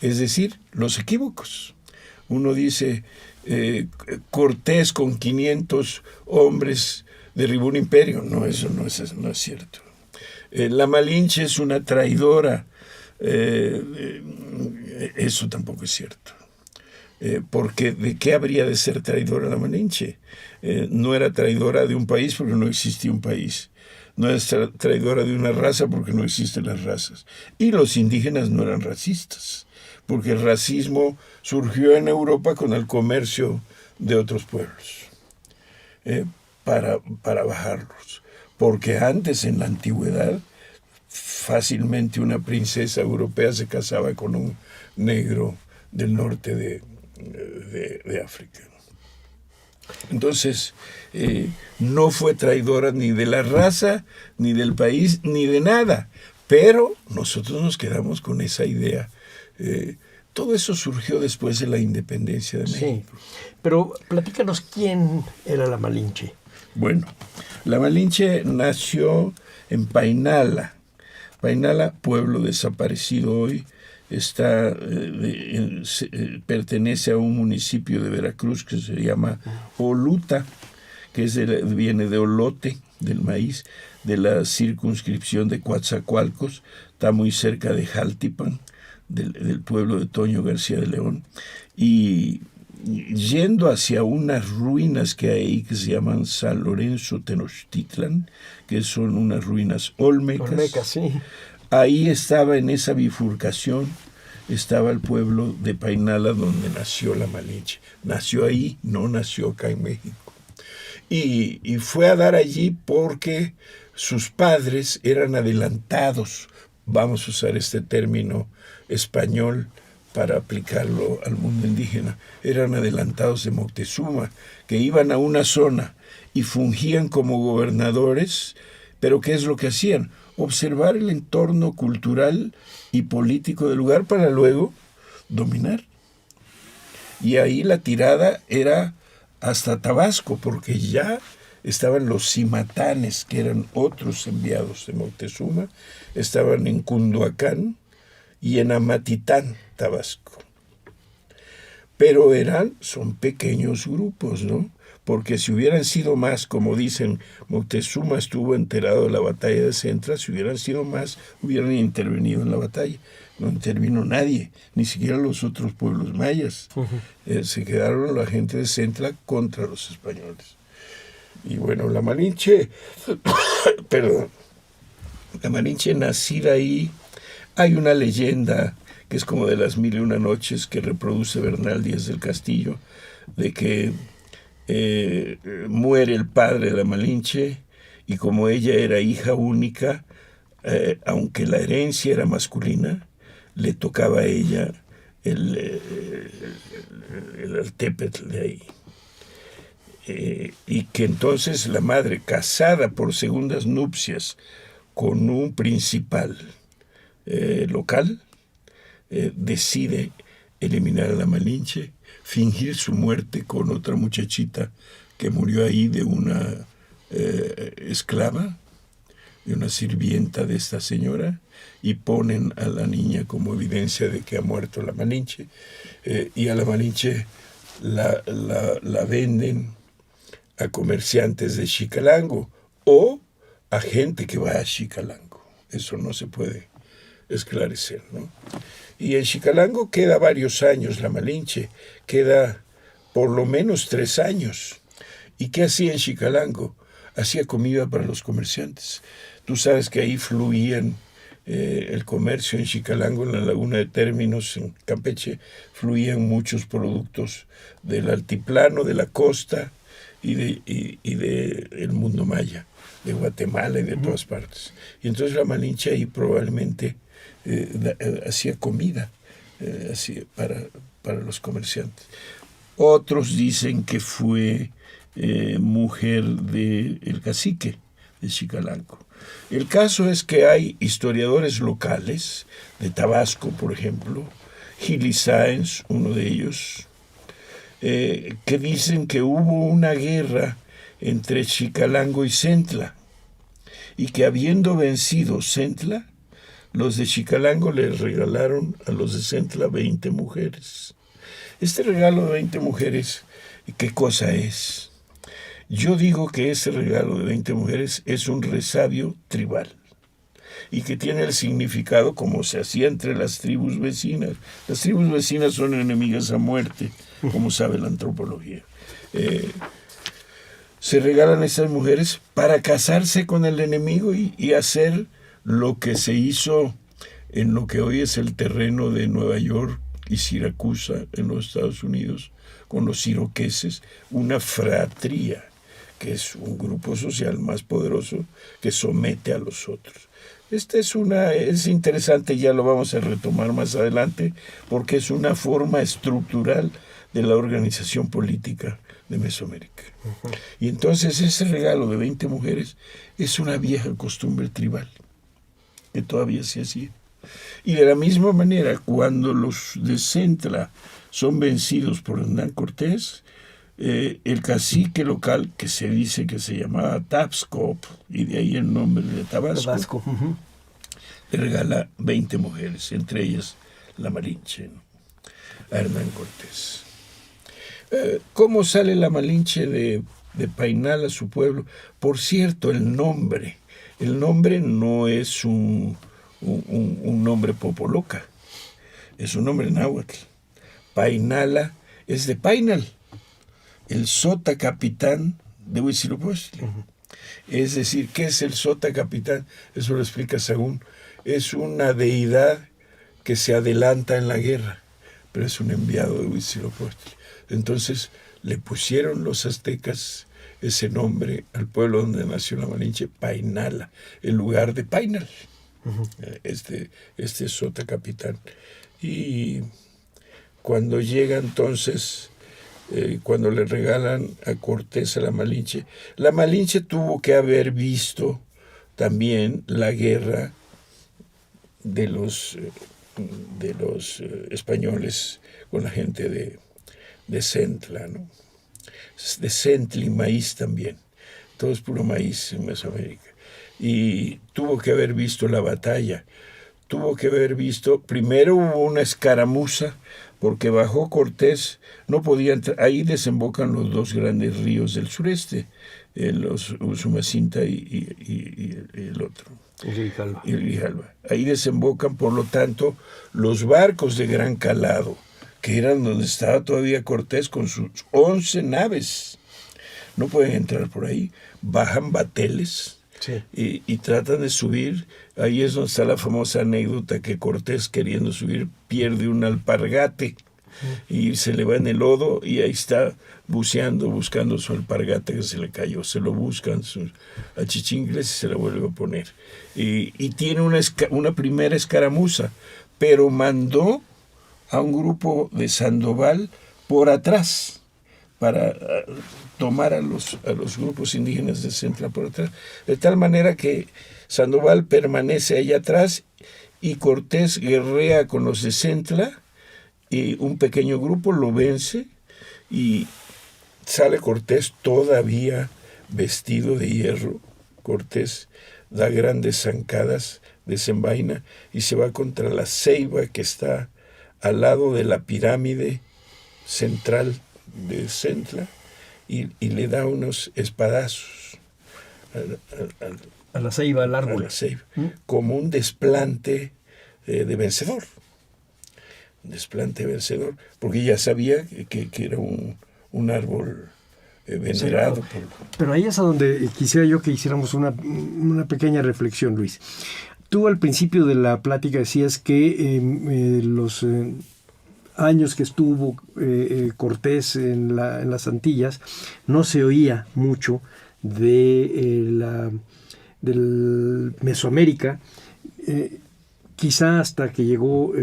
Es decir, los equívocos. Uno dice, Cortés con 500 hombres derribó un imperio. No, eso no es cierto. La Malinche es una traidora. Eso tampoco es cierto. Porque ¿de qué habría de ser traidora la Malinche? No era traidora de un país porque no existía un país. No era traidora de una raza porque no existen las razas. Y los indígenas no eran racistas, porque el racismo surgió en Europa con el comercio de otros pueblos, para bajarlos. Porque antes, en la antigüedad, fácilmente una princesa europea se casaba con un negro del norte de África. Entonces, no fue traidora ni de la raza, ni del país, ni de nada. Pero nosotros nos quedamos con esa idea. Todo eso surgió después de la independencia de México. Sí, pero platícanos quién era la Malinche. Bueno, la Malinche nació en Painala. Painala, pueblo desaparecido hoy, pertenece a un municipio de Veracruz que se llama Oluta, que viene de olote, del maíz, de la circunscripción de Coatzacoalcos, está muy cerca de Jaltipan, del pueblo de Toño García de León, y yendo hacia unas ruinas que hay ahí que se llaman San Lorenzo Tenochtitlan, que son unas ruinas olmecas. Sí. Ahí estaba, en esa bifurcación, estaba el pueblo de Painala, donde nació la Malinche. Nació ahí, no nació acá en México. Y fue a dar allí porque sus padres eran adelantados, vamos a usar este término español para aplicarlo al mundo indígena, eran adelantados de Moctezuma, que iban a una zona y fungían como gobernadores, pero ¿qué es lo que hacían? Observar el entorno cultural y político del lugar para luego dominar. Y ahí la tirada era hasta Tabasco, porque ya estaban los cimatanes, que eran otros enviados de Moctezuma, estaban en Cunduacán y en Amatitán, Tabasco. Pero son pequeños grupos, ¿no? Porque si hubieran sido más, como dicen, Moctezuma estuvo enterado de la batalla de Centla, si hubieran sido más, hubieran intervenido en la batalla. No intervino nadie, ni siquiera los otros pueblos mayas. Se quedaron la gente de Centla contra los españoles. Y bueno, la Malinche, perdón, la Malinche nacida ahí, hay una leyenda que es como de las 1001 noches que reproduce Bernal Díaz del Castillo, de que muere el padre de la Malinche y como ella era hija única, aunque la herencia era masculina, le tocaba a ella el artépetl de ahí. Y que entonces la madre, casada por segundas nupcias con un principal local, decide eliminar a la Malinche, fingir su muerte con otra muchachita que murió ahí de una esclava, de una sirvienta de esta señora, y ponen a la niña como evidencia de que ha muerto la Malinche, y a la Malinche la venden a comerciantes de Xicalango o a gente que va a Xicalango. Eso no se puede esclarecer, ¿no? Y en Xicalango queda varios años la Malinche, queda por lo menos 3 años. ¿Y qué hacía en Xicalango? Hacía comida para los comerciantes. Tú sabes que ahí fluían el comercio en Xicalango, en la laguna de Términos, en Campeche, fluían muchos productos del altiplano, de la costa y de el mundo maya, de Guatemala y de todas partes. Y entonces la Malinche ahí probablemente hacía comida para los comerciantes. Otros dicen que fue mujer del cacique de Xicalango. El caso es que hay historiadores locales, de Tabasco, por ejemplo, Gili Sáenz, uno de ellos, que dicen que hubo una guerra entre Xicalango y Centla, y que habiendo vencido Centla, los de Xicalango les regalaron a los de Centla 20 mujeres. Este regalo de 20 mujeres, ¿qué cosa es? Yo digo que ese regalo de 20 mujeres es un resabio tribal y que tiene el significado como se hacía entre las tribus vecinas. Las tribus vecinas son enemigas a muerte, como sabe la antropología. Se regalan estas mujeres para casarse con el enemigo y hacer lo que se hizo en lo que hoy es el terreno de Nueva York y Siracusa en los Estados Unidos, con los iroqueses, una fratría, que es un grupo social más poderoso que somete a los otros. Esta es interesante, ya lo vamos a retomar más adelante, porque es una forma estructural de la organización política de Mesoamérica. Y entonces ese regalo de 20 mujeres es una vieja costumbre tribal, que todavía se hacía. Y de la misma manera, cuando los de Centla son vencidos por Hernán Cortés, el cacique local, que se dice que se llamaba Tapscop, y de ahí el nombre de Tabasco, le regala 20 mujeres, entre ellas la Malinche, ¿no?, a Hernán Cortés. ¿Cómo sale la Malinche de Painal a su pueblo? Por cierto, el nombre no es un nombre popoloca, es un nombre náhuatl. Painala es de Painal, el sota capitán de Huitzilopochtli. Es decir, ¿qué es el sota capitán? Eso lo explica Sahagún. Es una deidad que se adelanta en la guerra, pero es un enviado de Huitzilopochtli. Entonces le pusieron los aztecas ese nombre al pueblo donde nació la Malinche, Painala, en lugar de Painal, este sota capitán. Y cuando llega entonces, cuando le regalan a Cortés a la Malinche tuvo que haber visto también la guerra de los españoles con la gente de Centla, ¿no?, de Centla y Maíz también. todo es puro maíz en Mesoamérica. Y tuvo que haber visto la batalla, tuvo que haber visto, primero hubo una escaramuza, porque bajó Cortés, no podía entrar, ahí desembocan los dos grandes ríos del sureste, los Usumacinta y el otro. Y Grijalva. Ahí desembocan, por lo tanto, los barcos de gran calado, que eran donde estaba todavía Cortés con sus 11 naves. No pueden entrar por ahí, bajan bateles. Sí. Y tratan de subir. Ahí es donde está la famosa anécdota que Cortés, queriendo subir, pierde un alpargate y se le va en el lodo, y ahí está buceando, buscando su alpargate que se le cayó. Se lo buscan sus achichincles y se la vuelve a poner. Y tiene una primera escaramuza, pero mandó a un grupo de Sandoval por atrás para tomar a los grupos indígenas de Centla por atrás, de tal manera que Sandoval permanece allá atrás y Cortés guerrea con los de Centla, y un pequeño grupo lo vence, y sale Cortés todavía vestido de hierro. Cortés da grandes zancadas, desenvaina y se va contra la ceiba que está al lado de la pirámide central de Centla, y le da unos espadazos a la ceiba, al árbol. A la ceiba, como un desplante de vencedor. Un desplante vencedor, porque ya sabía que era un árbol venerado. Sí, pero ahí es a donde quisiera yo que hiciéramos una pequeña reflexión, Luis. Tú al principio de la plática decías que los años que estuvo Cortés en las Antillas no se oía mucho del Mesoamérica, quizá hasta que llegó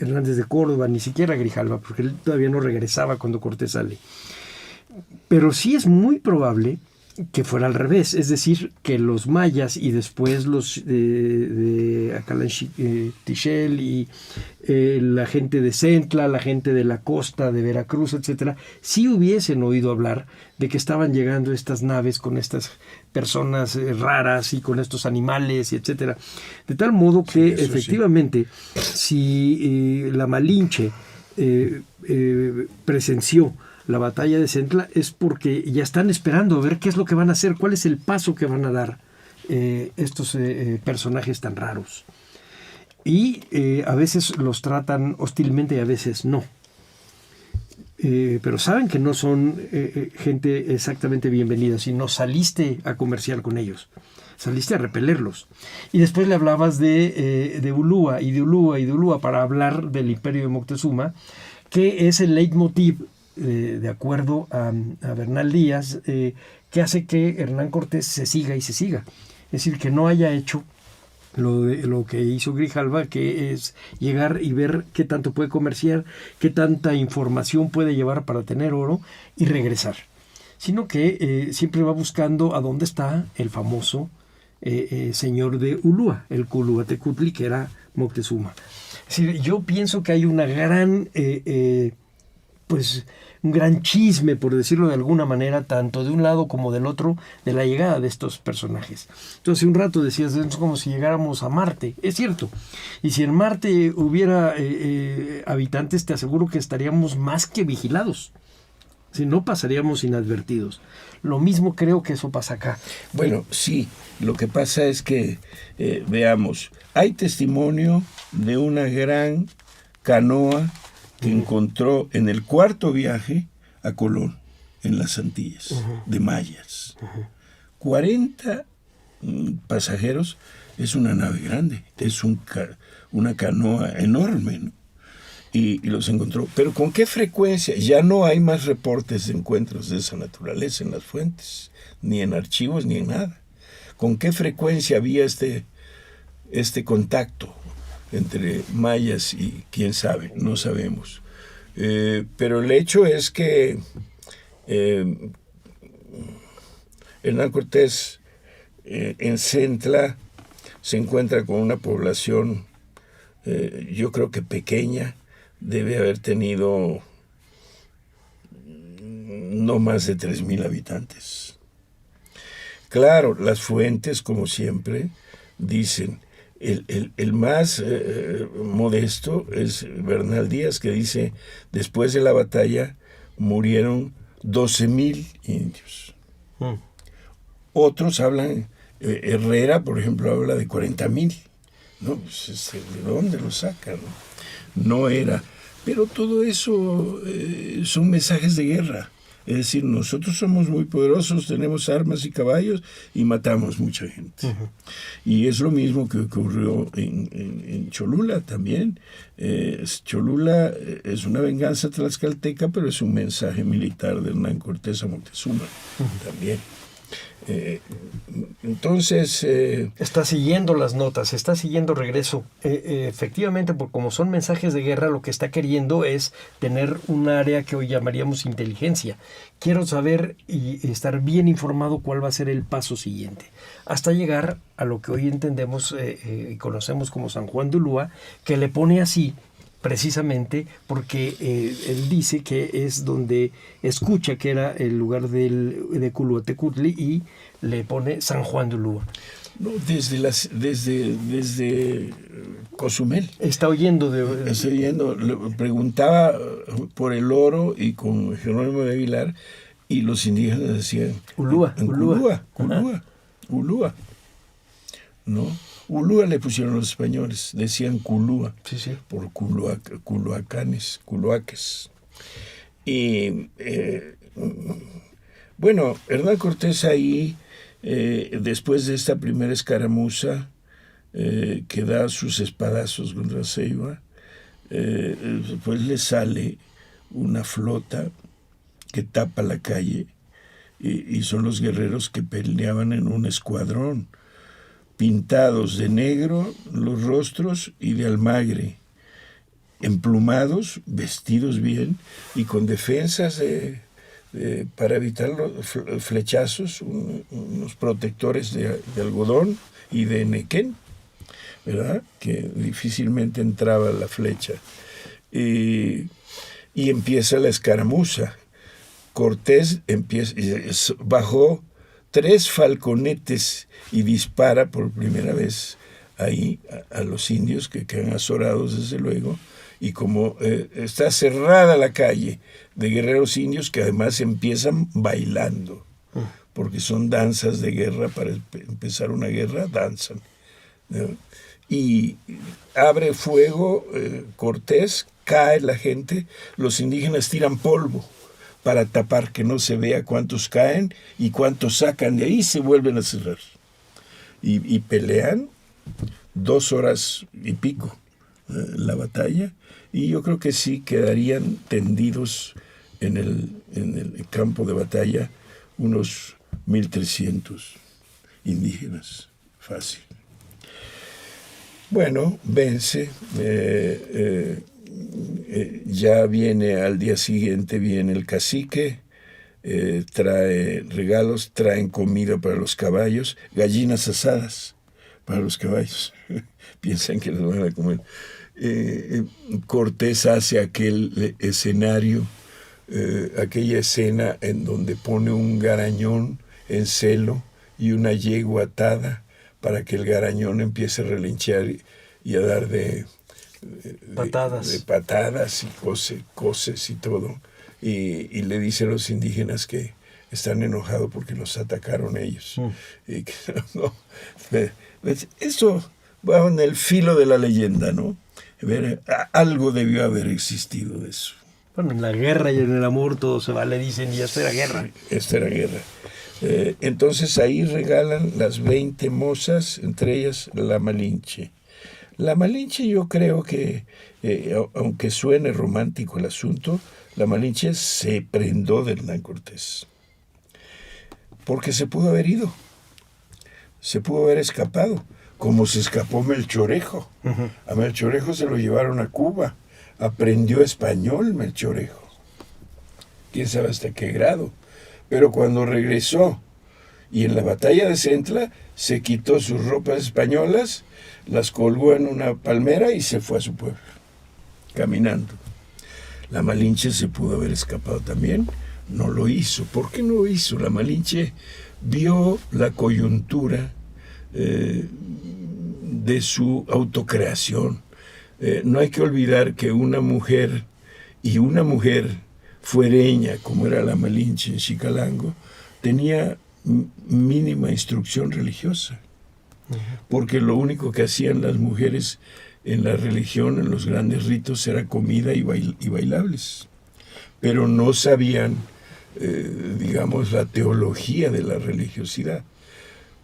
Hernández de Córdoba, ni siquiera Grijalva, porque él todavía no regresaba cuando Cortés sale. Pero sí es muy probable que fuera al revés, es decir, que los mayas y después los de Acalantichel y la gente de Centla, la gente de la costa de Veracruz, etcétera, sí hubiesen oído hablar de que estaban llegando estas naves con estas personas raras y con estos animales, etcétera. De tal modo que sí, efectivamente, si la Malinche presenció la batalla de Centla, es porque ya están esperando a ver qué es lo que van a hacer, cuál es el paso que van a dar estos personajes tan raros. Y a veces los tratan hostilmente y a veces no. Pero saben que no son gente exactamente bienvenida, sino saliste a comerciar con ellos, saliste a repelerlos. Y después le hablabas de Ulúa y de Ulúa y de Ulúa para hablar del imperio de Moctezuma, que es el leitmotiv, de acuerdo a Bernal Díaz, que hace que Hernán Cortés se siga y se siga. Es decir, que no haya hecho lo que hizo Grijalva, que es llegar y ver qué tanto puede comerciar, qué tanta información puede llevar para tener oro y regresar. Sino que siempre va buscando a dónde está el famoso señor de Ulúa, el Culuatecutli, que era Moctezuma. Es decir, yo pienso que hay una gran... un gran chisme, por decirlo de alguna manera, tanto de un lado como del otro, de la llegada de estos personajes. Entonces, un rato decías, es como si llegáramos a Marte. Es cierto. Y si en Marte hubiera habitantes, te aseguro que estaríamos más que vigilados. Si no, pasaríamos inadvertidos. Lo mismo creo que eso pasa acá. Bueno, sí. Lo que pasa es que, veamos, hay testimonio de una gran canoa que encontró en el cuarto viaje a Colón, en las Antillas, de mayas. 40 pasajeros, es una nave grande, es una canoa enorme, ¿no? Y los encontró. Pero ¿con qué frecuencia? Ya no hay más reportes de encuentros de esa naturaleza en las fuentes, ni en archivos, ni en nada. ¿Con qué frecuencia había este contacto entre mayas y quién sabe? No sabemos. Pero el hecho es que Hernán Cortés en Centla se encuentra con una población, yo creo que pequeña, debe haber tenido no más de 3,000 habitantes. Claro, las fuentes, como siempre, dicen, el más modesto es Bernal Díaz, que dice, después de la batalla murieron 12,000 indios. Otros hablan, Herrera, por ejemplo, habla de 40,000. No, pues, ¿de dónde lo sacan? No era. Pero todo eso son mensajes de guerra. Es decir, nosotros somos muy poderosos, tenemos armas y caballos y matamos mucha gente. Uh-huh. Y es lo mismo que ocurrió en Cholula también. Cholula es una venganza tlaxcalteca, pero es un mensaje militar de Hernán Cortés a Moctezuma también. Entonces está siguiendo las notas, está siguiendo Regreso. Efectivamente, porque como son mensajes de guerra, lo que está queriendo es tener un área que hoy llamaríamos inteligencia. Quiero saber y estar bien informado cuál va a ser el paso siguiente, hasta llegar a lo que hoy entendemos y conocemos como San Juan de Ulúa, que le pone así precisamente porque él dice que es donde escucha que era el lugar de Culuatecutli y le pone San Juan de Ulúa. No, desde Cozumel. Está oyendo Está oyendo, preguntaba por el oro y con Jerónimo de Aguilar y los indígenas decían Ulúa. ¿No? Ulúa le pusieron los españoles, decían Culúa, sí. Por Culuacanes. Y bueno, Hernán Cortés ahí, después de esta primera escaramuza, que da sus espadazos contra Ceiba, pues le sale una flota que tapa la calle, y son los guerreros que peleaban en un escuadrón, pintados de negro los rostros y de almagre, emplumados, vestidos bien y con defensas para evitar los flechazos, unos protectores de algodón y de nequén, ¿verdad? Que difícilmente entraba la flecha. Y empieza la escaramuza. Cortés bajó 3 falconetes y dispara por primera vez ahí a los indios que quedan azorados, desde luego, y como está cerrada la calle de guerreros indios que además empiezan bailando, porque son danzas de guerra, para empezar una guerra danzan, ¿no? Y abre fuego Cortés, cae la gente, los indígenas tiran polvo para tapar que no se vea cuántos caen y cuántos sacan de ahí, se vuelven a cerrar. Y pelean 2 horas y pico la batalla, y yo creo que sí quedarían tendidos en el campo de batalla unos 1,300 indígenas, fácil. Bueno, vence, ya viene al día siguiente, viene el cacique, trae regalos, traen comida para los caballos, gallinas asadas para los caballos. Piensan que les van a comer. Cortés hace aquel escenario, aquella escena en donde pone un garañón en celo y una yegua atada para que el garañón empiece a relinchar y a dar de patadas y coces y todo. Y le dice a los indígenas que están enojados porque los atacaron ellos. Y que, no, eso va en el filo de la leyenda, ¿no? Algo debió haber existido de eso. Bueno, en la guerra y en el amor todo se vale, dicen, y esto era guerra. Esta era guerra. Entonces ahí regalan las 20 mozas, entre ellas la Malinche. La Malinche, yo creo que, aunque suene romántico el asunto, la Malinche se prendó de Hernán Cortés. Porque se pudo haber ido, se pudo haber escapado, como se escapó Melchorejo. Uh-huh. A Melchorejo se lo llevaron a Cuba, aprendió español Melchorejo, quién sabe hasta qué grado. Pero cuando regresó y en la batalla de Centla se quitó sus ropas españolas, las colgó en una palmera y se fue a su pueblo, caminando. La Malinche se pudo haber escapado también, no lo hizo. ¿Por qué no lo hizo? La Malinche vio la coyuntura de su autocreación. No hay que olvidar que una mujer fuereña, como era la Malinche en Xicalango, tenía mínima instrucción religiosa, porque lo único que hacían las mujeres en la religión, en los grandes ritos, era comida y bailables, pero no sabían, digamos, la teología de la religiosidad.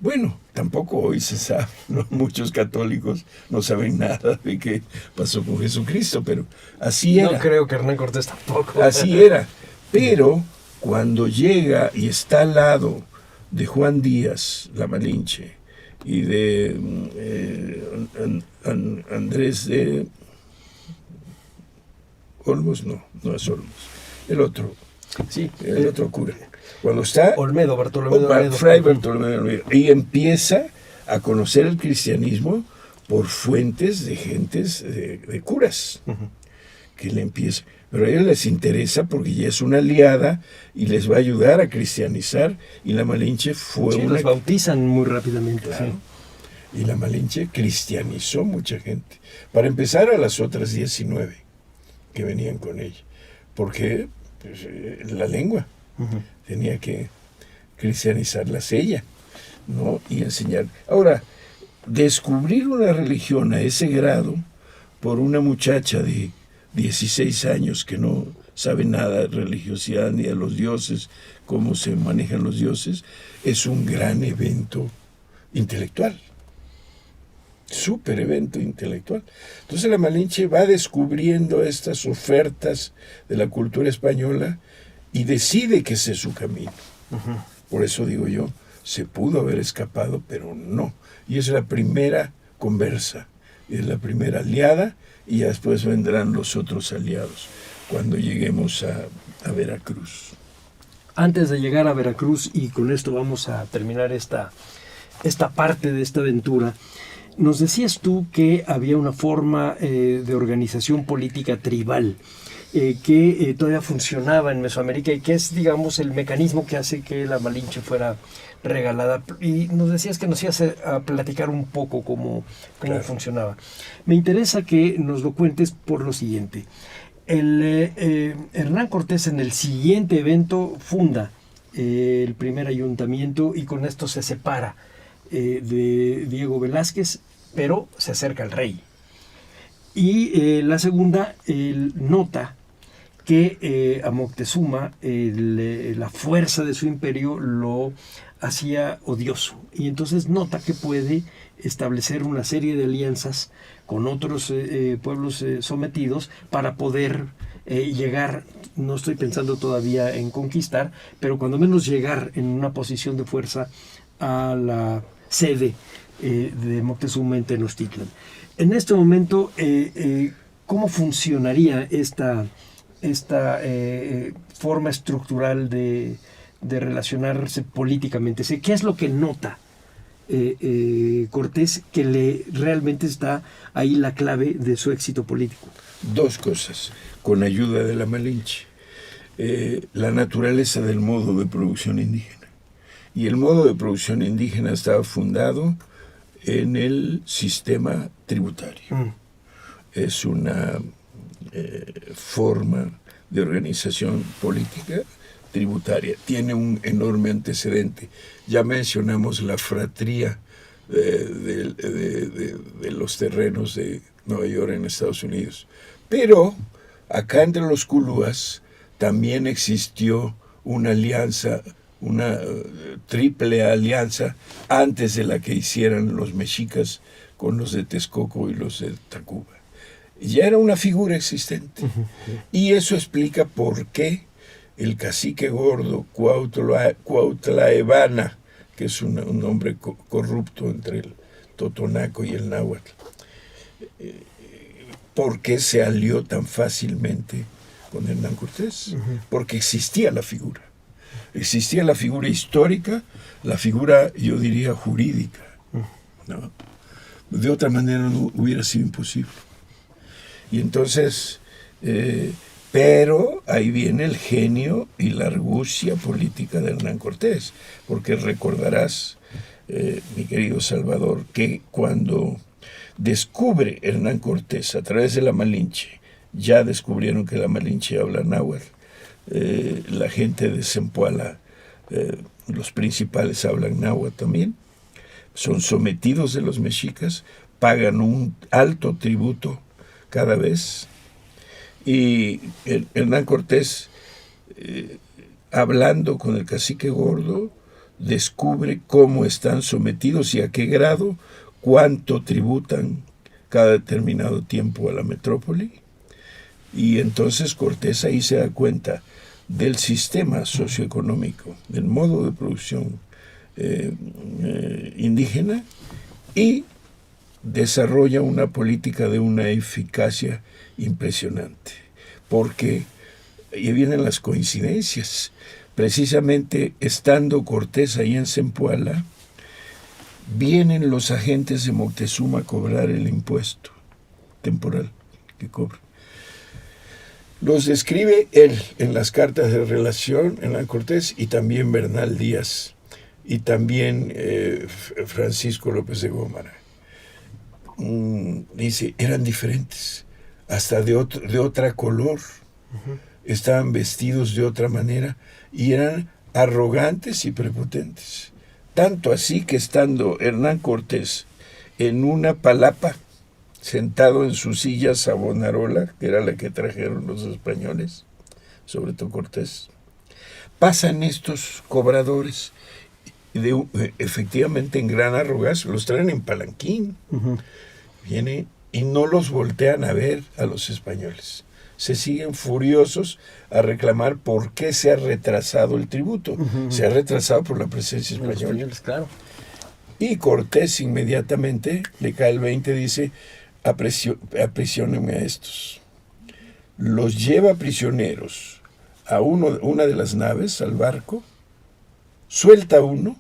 Bueno, tampoco hoy se sabe, ¿no? Muchos católicos no saben nada de qué pasó con Jesucristo, pero así era. No creo que Hernán Cortés tampoco. Así era. Pero cuando llega y está al lado de Juan Díaz, la Malinche, y de Andrés de Olmos, no es Olmos, el otro, sí, el otro cura. Cuando está Bartolomé Fray Bartolomé de Olmedo, y empieza a conocer el cristianismo por fuentes de gentes, de curas, que le empieza. Pero a ellos les interesa porque ya es una aliada y les va a ayudar a cristianizar, y la Malinche fue sí, una... los bautizan muy rápidamente. Claro. Sí. Y la Malinche cristianizó mucha gente. Para empezar, a las otras 19 que venían con ella. Porque pues, la lengua tenía que cristianizarlas ella, ¿no? Y enseñar. Ahora, descubrir una religión a ese grado por una muchacha de 16 años que no sabe nada de religiosidad ni de los dioses, cómo se manejan los dioses, es un gran evento intelectual. Súper evento intelectual. Entonces la Malinche va descubriendo estas ofertas de la cultura española y decide que ese es su camino. Por eso digo yo, se pudo haber escapado, pero no. Y es la primera conversa, es la primera aliada, y ya después vendrán los otros aliados cuando lleguemos a Veracruz. Antes de llegar a Veracruz, y con esto vamos a terminar esta parte de esta aventura, nos decías tú que había una forma de organización política tribal que todavía funcionaba en Mesoamérica y que es, digamos, el mecanismo que hace que la Malinche fuera regalada. Y nos decías que nos ibas a platicar un poco cómo claro. funcionaba. Me interesa que nos lo cuentes por lo siguiente. Hernán Cortés en el siguiente evento funda el primer ayuntamiento y con esto se separa de Diego Velázquez, pero se acerca al rey. Y la segunda, nota que a Moctezuma la fuerza de su imperio lo hacía odioso. Y entonces nota que puede establecer una serie de alianzas con otros pueblos sometidos para poder llegar, no estoy pensando todavía en conquistar, pero cuando menos llegar en una posición de fuerza a la sede de Moctezuma en Tenochtitlan. En este momento, ¿cómo funcionaría esta forma estructural de relacionarse políticamente? ¿Qué es lo que nota Cortés que realmente está ahí la clave de su éxito político? Dos cosas, con ayuda de la Malinche. La naturaleza del modo de producción indígena. Y el modo de producción indígena estaba fundado en el sistema tributario. Es una forma de organización política tributaria. Tiene un enorme antecedente. Ya mencionamos la fratría de los terrenos de Nueva York en Estados Unidos. Pero acá entre los culúas también existió una alianza, una triple alianza antes de la que hicieran los mexicas con los de Texcoco y los de Tacuba. Ya era una figura existente. Y eso explica por qué el cacique gordo Cuautlaebana, que es un nombre corrupto entre el totonaco y el náhuatl, ¿por qué se alió tan fácilmente con Hernán Cortés? Porque existía la figura. Existía la figura histórica, la figura, yo diría, jurídica, ¿no? De otra manera no hubiera sido imposible. Y entonces Pero ahí viene el genio y la argucia política de Hernán Cortés, porque recordarás, mi querido Salvador, que cuando descubre Hernán Cortés a través de la Malinche, ya descubrieron que la Malinche habla náhuatl, la gente de Zempoala, los principales hablan náhuatl también, son sometidos de los mexicas, pagan un alto tributo cada vez, y Hernán Cortés, hablando con el cacique Gordo, descubre cómo están sometidos y a qué grado, cuánto tributan cada determinado tiempo a la metrópoli, y entonces Cortés ahí se da cuenta del sistema socioeconómico, del modo de producción indígena, y desarrolla una política de una eficacia impresionante, porque ahí vienen las coincidencias. Precisamente estando Cortés ahí en Zempoala, vienen los agentes de Moctezuma a cobrar el impuesto temporal que cobra. Los describe él en las cartas de relación, Hernán Cortés, y también Bernal Díaz, y también Francisco López de Gómara. Dice, eran diferentes, hasta de otra color, estaban vestidos de otra manera, y eran arrogantes y prepotentes. Tanto así que estando Hernán Cortés en una palapa, sentado en su silla Savonarola, que era la que trajeron los españoles, sobre todo Cortés, pasan estos cobradores, efectivamente en gran arrogancia, los traen en palanquín, vienen y no los voltean a ver a los españoles. Se siguen furiosos a reclamar por qué se ha retrasado el tributo. Se ha retrasado por la presencia española. Los españoles, claro. Y Cortés inmediatamente le cae el 20, dice, aprisionenme a estos. Los lleva prisioneros a una de las naves, al barco, suelta uno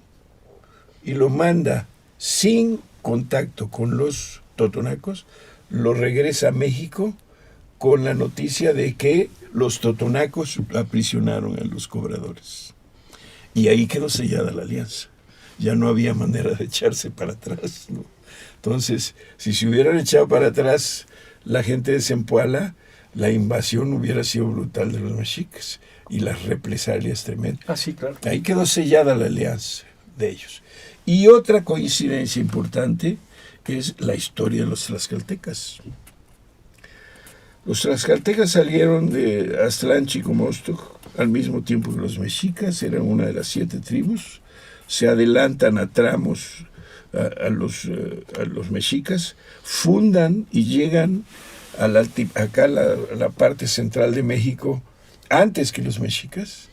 y lo manda sin contacto con los totonacos, lo regresa a México con la noticia de que los totonacos aprisionaron a los cobradores. Y ahí quedó sellada la alianza. Ya no había manera de echarse para atrás, ¿no? Entonces, si se hubieran echado para atrás la gente de Zempoala, la invasión hubiera sido brutal de los mexicas y las represalias tremendas. Ah, sí, claro. Ahí quedó sellada la alianza de ellos. Y otra coincidencia importante es la historia de los tlaxcaltecas. Los tlaxcaltecas salieron de Aztlán, Chicomostoc al mismo tiempo que los mexicas, eran una de las 7 tribus, se adelantan a tramos a los mexicas, fundan y llegan a la parte central de México antes que los mexicas,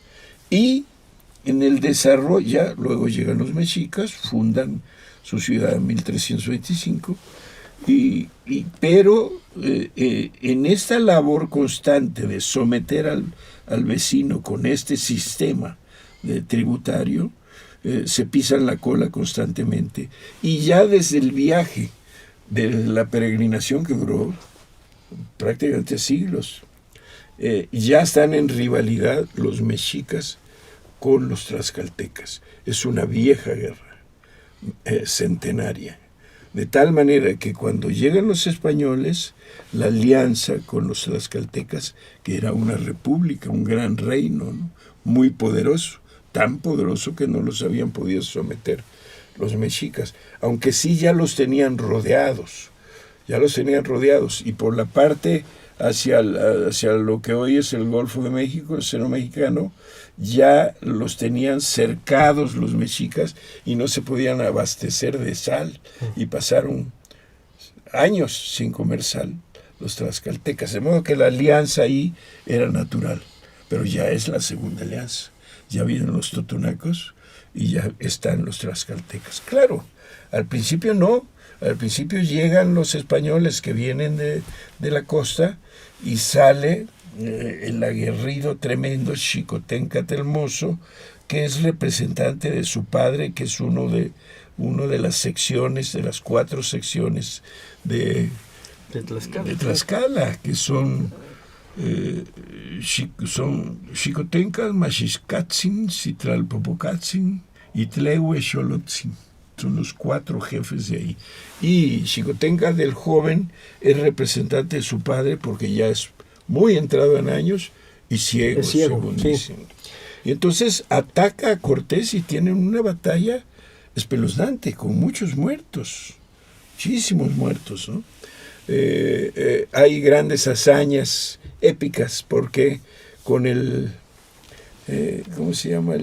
y en el desarrollo, ya luego llegan los mexicas, fundan su ciudad en 1325, pero en esta labor constante de someter al vecino con este sistema tributario, se pisan la cola constantemente, y ya desde el viaje de la peregrinación que duró prácticamente siglos, ya están en rivalidad los mexicas con los tlaxcaltecas. Es una vieja guerra, centenaria, de tal manera que cuando llegan los españoles, la alianza con los tlaxcaltecas, que era una república, un gran reino, ¿no?, muy poderoso, tan poderoso que no los habían podido someter los mexicas, aunque sí ya los tenían rodeados, y por la parte hacia lo que hoy es el Golfo de México, el Seno Mexicano, ya los tenían cercados los mexicas y no se podían abastecer de sal, y pasaron años sin comer sal los tlaxcaltecas, de modo que la alianza ahí era natural, pero ya es la segunda alianza. Ya vienen los totonacos y ya están los tlaxcaltecas. Claro, al principio no. Al principio llegan los españoles que vienen de la costa, y sale el aguerrido tremendo Xicoténcatl Hermoso, que es representante de su padre, que es uno de las secciones, de las 4 secciones de Tlaxcala, que son son Xicotencas, Maxixcatzin, Citlalpopocatzin y Tlegue Xolotzin. Son los 4 jefes de ahí. Y Xicotenca del joven es representante de su padre porque ya es muy entrado en años y ciego, según dicen. Y entonces ataca a Cortés y tienen una batalla espeluznante, con muchos muertos, muchísimos muertos, ¿no? Hay grandes hazañas épicas, porque con el, ¿cómo se llama?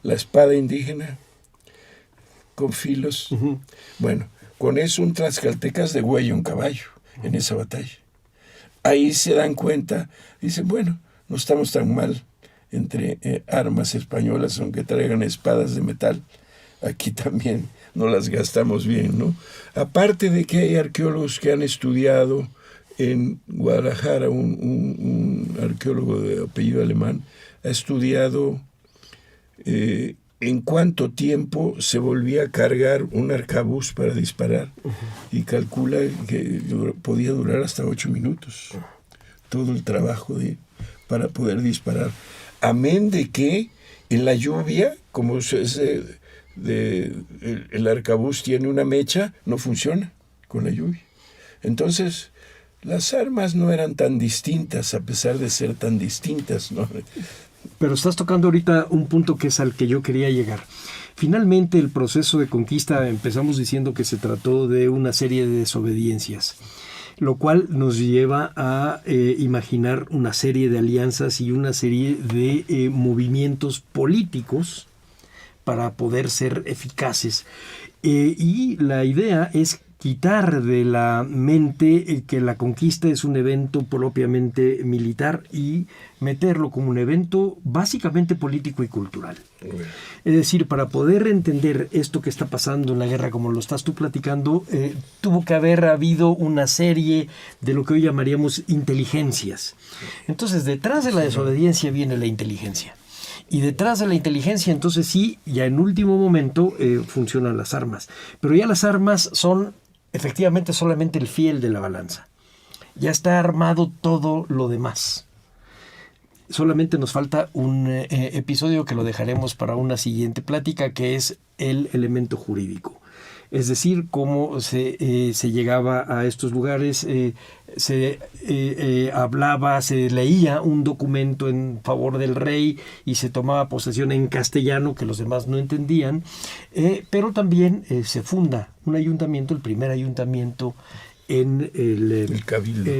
La espada indígena, con filos. Uh-huh. Bueno, con eso un tlaxcaltecas degüella un caballo en esa batalla. Ahí se dan cuenta, dicen, bueno, no estamos tan mal entre armas españolas, aunque traigan espadas de metal. Aquí también no las gastamos bien, ¿no? Aparte de que hay arqueólogos que han estudiado en Guadalajara, un arqueólogo de apellido alemán, ha estudiado en cuánto tiempo se volvía a cargar un arcabuz para disparar, uh-huh, y calcula que podía durar hasta 8 minutos, todo el trabajo para poder disparar. Amén de que en la lluvia, como el arcabuz tiene una mecha, no funciona con la lluvia. Entonces, las armas no eran tan distintas, a pesar de ser tan distintas, ¿no? Pero estás tocando ahorita un punto que es al que yo quería llegar. Finalmente, el proceso de conquista, empezamos diciendo que se trató de una serie de desobediencias, lo cual nos lleva a imaginar una serie de alianzas y una serie de movimientos políticos para poder ser eficaces. Y la idea es quitar de la mente que la conquista es un evento propiamente militar y meterlo como un evento básicamente político y cultural. Es decir, para poder entender esto que está pasando en la guerra, como lo estás tú platicando, tuvo que haber habido una serie de lo que hoy llamaríamos inteligencias. Entonces, detrás de la desobediencia viene la inteligencia. Y detrás de la inteligencia, entonces sí, ya en último momento funcionan las armas. Pero ya las armas son efectivamente solamente el fiel de la balanza. Ya está armado todo lo demás. Solamente nos falta un episodio que lo dejaremos para una siguiente plática, que es el elemento jurídico. Es decir, cómo se llegaba a estos lugares, se hablaba, se leía un documento en favor del rey y se tomaba posesión en castellano, que los demás no entendían, pero también se funda un ayuntamiento, el primer ayuntamiento en el cabildo.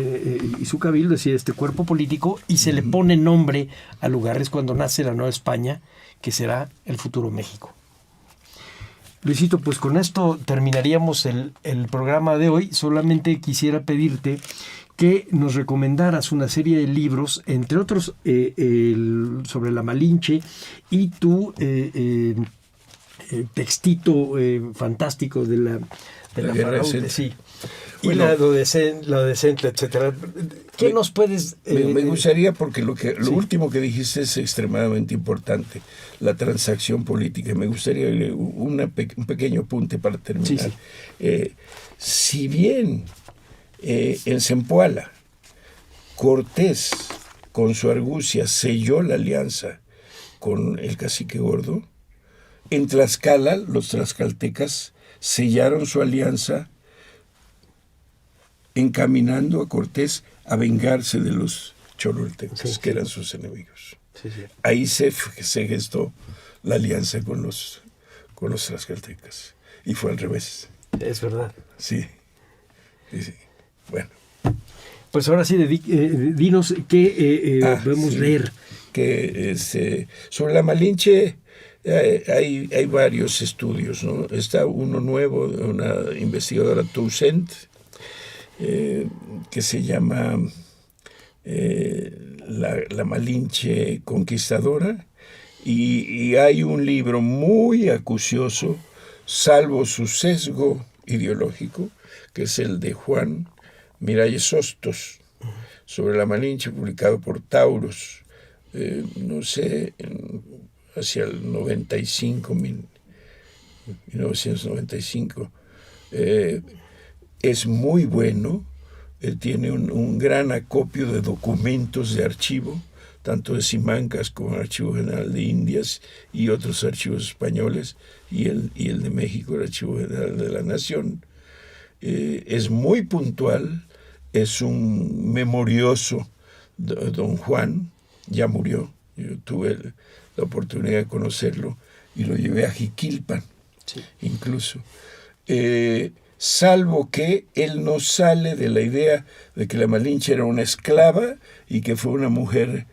Y su cabildo, es decir, este cuerpo político, y se le pone nombre a lugares cuando nace la Nueva España, que será el futuro México. Luisito, pues con esto terminaríamos el programa de hoy. Solamente quisiera pedirte que nos recomendaras una serie de libros, entre otros sobre la Malinche y tu textito fantástico de la Faraute, sí. Bueno, y la decente, etcétera. ¿Qué nos puedes...? Me gustaría, porque lo último que dijiste es extremadamente importante, la transacción política. Me gustaría un pequeño apunte para terminar. Sí. Si bien en Zempoala Cortés, con su argucia, selló la alianza con el cacique Gordo, en Tlaxcala los tlaxcaltecas sellaron su alianza encaminando a Cortés a vengarse de los cholultecas, que eran sus enemigos. Sí. Ahí se gestó la alianza con los tlaxcaltecas. Y fue al revés. Es verdad. Sí. Bueno. Pues ahora sí, dinos qué podemos leer. Sobre la Malinche hay varios estudios, ¿no? Está uno nuevo de una investigadora Toussaint, que se llama la Malinche Conquistadora, y hay un libro muy acucioso, salvo su sesgo ideológico, que es el de Juan Miralles Hostos, sobre la Malinche, publicado por Tauros, no sé, hacia el 1995. Es muy bueno, tiene un gran acopio de documentos de archivo, tanto de Simancas como el Archivo General de Indias y otros archivos españoles, y el de México, el Archivo General de la Nación. Es muy puntual, es un memorioso don Juan, ya murió, yo tuve la oportunidad de conocerlo y lo llevé a Jiquilpan, sí, incluso. Salvo que él no sale de la idea de que la Malinche era una esclava y que fue una mujer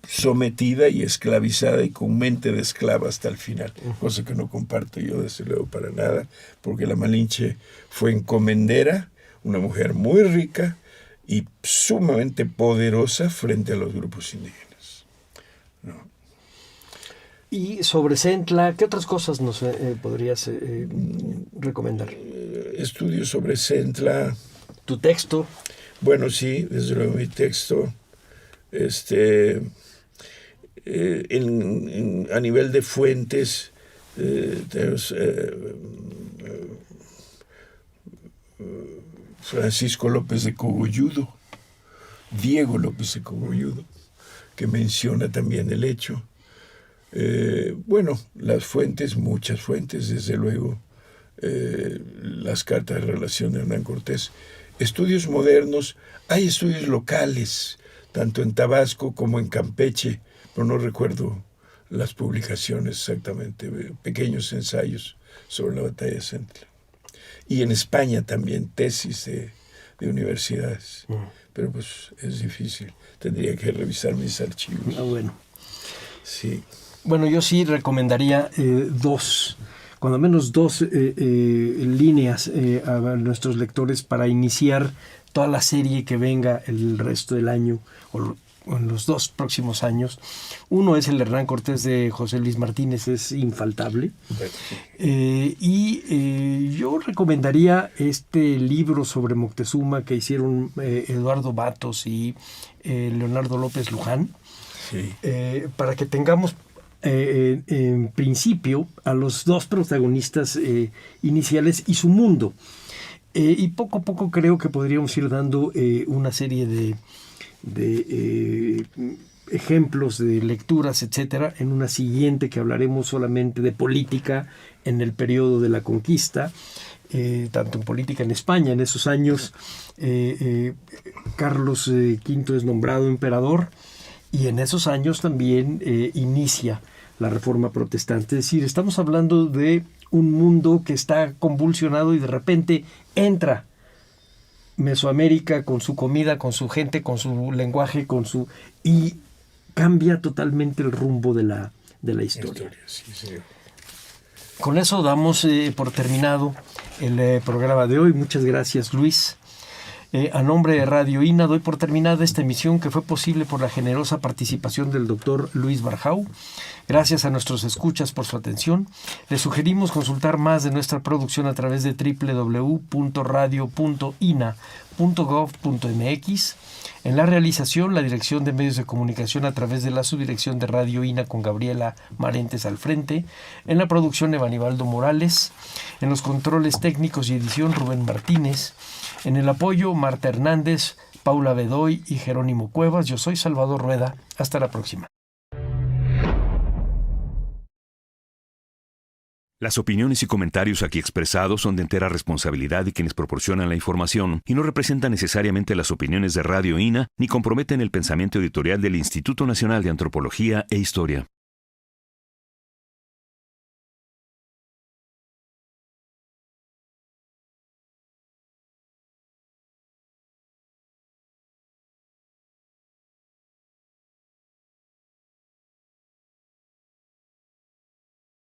sometida y esclavizada y con mente de esclava hasta el final, cosa que no comparto yo desde luego para nada, porque la Malinche fue encomendera, una mujer muy rica y sumamente poderosa frente a los grupos indígenas, ¿no? Y sobre Centla, ¿qué otras cosas nos podrías recomendar? Estudios sobre Centla. ¿Tu texto? Bueno, sí, desde luego mi texto. A nivel de fuentes, tenemos Francisco López de Cogolludo, Diego López de Cogolludo, que menciona también el hecho. Bueno, las fuentes, muchas fuentes, desde luego, las cartas de relación de Hernán Cortés. Estudios modernos, hay estudios locales, tanto en Tabasco como en Campeche, pero no recuerdo las publicaciones exactamente, pequeños ensayos sobre la batalla de Centla. Y en España también, tesis de universidades, pero pues es difícil, tendría que revisar mis archivos. Bueno. Sí. Bueno, yo sí recomendaría cuando menos dos líneas a nuestros lectores para iniciar toda la serie que venga el resto del año o en los 2 próximos años. Uno es el Hernán Cortés de José Luis Martínez, es infaltable. Yo recomendaría este libro sobre Moctezuma que hicieron Eduardo Batos y Leonardo López Luján, sí, para que tengamos en principio a los 2 protagonistas iniciales y su mundo. Y poco a poco creo que podríamos ir dando una serie de ejemplos de lecturas, etcétera, en una siguiente que hablaremos solamente de política en el periodo de la conquista, tanto en política en España. En esos años Carlos V es nombrado emperador y en esos años también inicia la Reforma Protestante. Es decir, estamos hablando de un mundo que está convulsionado y de repente entra Mesoamérica con su comida, con su gente, con su lenguaje, y cambia totalmente el rumbo de la historia. Sí, sí. Con eso damos por terminado el programa de hoy. Muchas gracias, Luis. A nombre de Radio INA doy por terminada esta emisión que fue posible por la generosa participación del doctor Luis Barjau. Gracias a nuestros escuchas por su atención. Les sugerimos consultar más de nuestra producción a través de www.radio.ina.gov.mx. En la realización, la Dirección de Medios de Comunicación a través de la Subdirección de Radio INA con Gabriela Marentes al frente. En la producción, Evanibaldo Morales. En los controles técnicos y edición, Rubén Martínez. En el apoyo, Marta Hernández, Paula Bedoy y Jerónimo Cuevas. Yo soy Salvador Rueda. Hasta la próxima. Las opiniones y comentarios aquí expresados son de entera responsabilidad de quienes proporcionan la información y no representan necesariamente las opiniones de Radio INA ni comprometen el pensamiento editorial del Instituto Nacional de Antropología e Historia.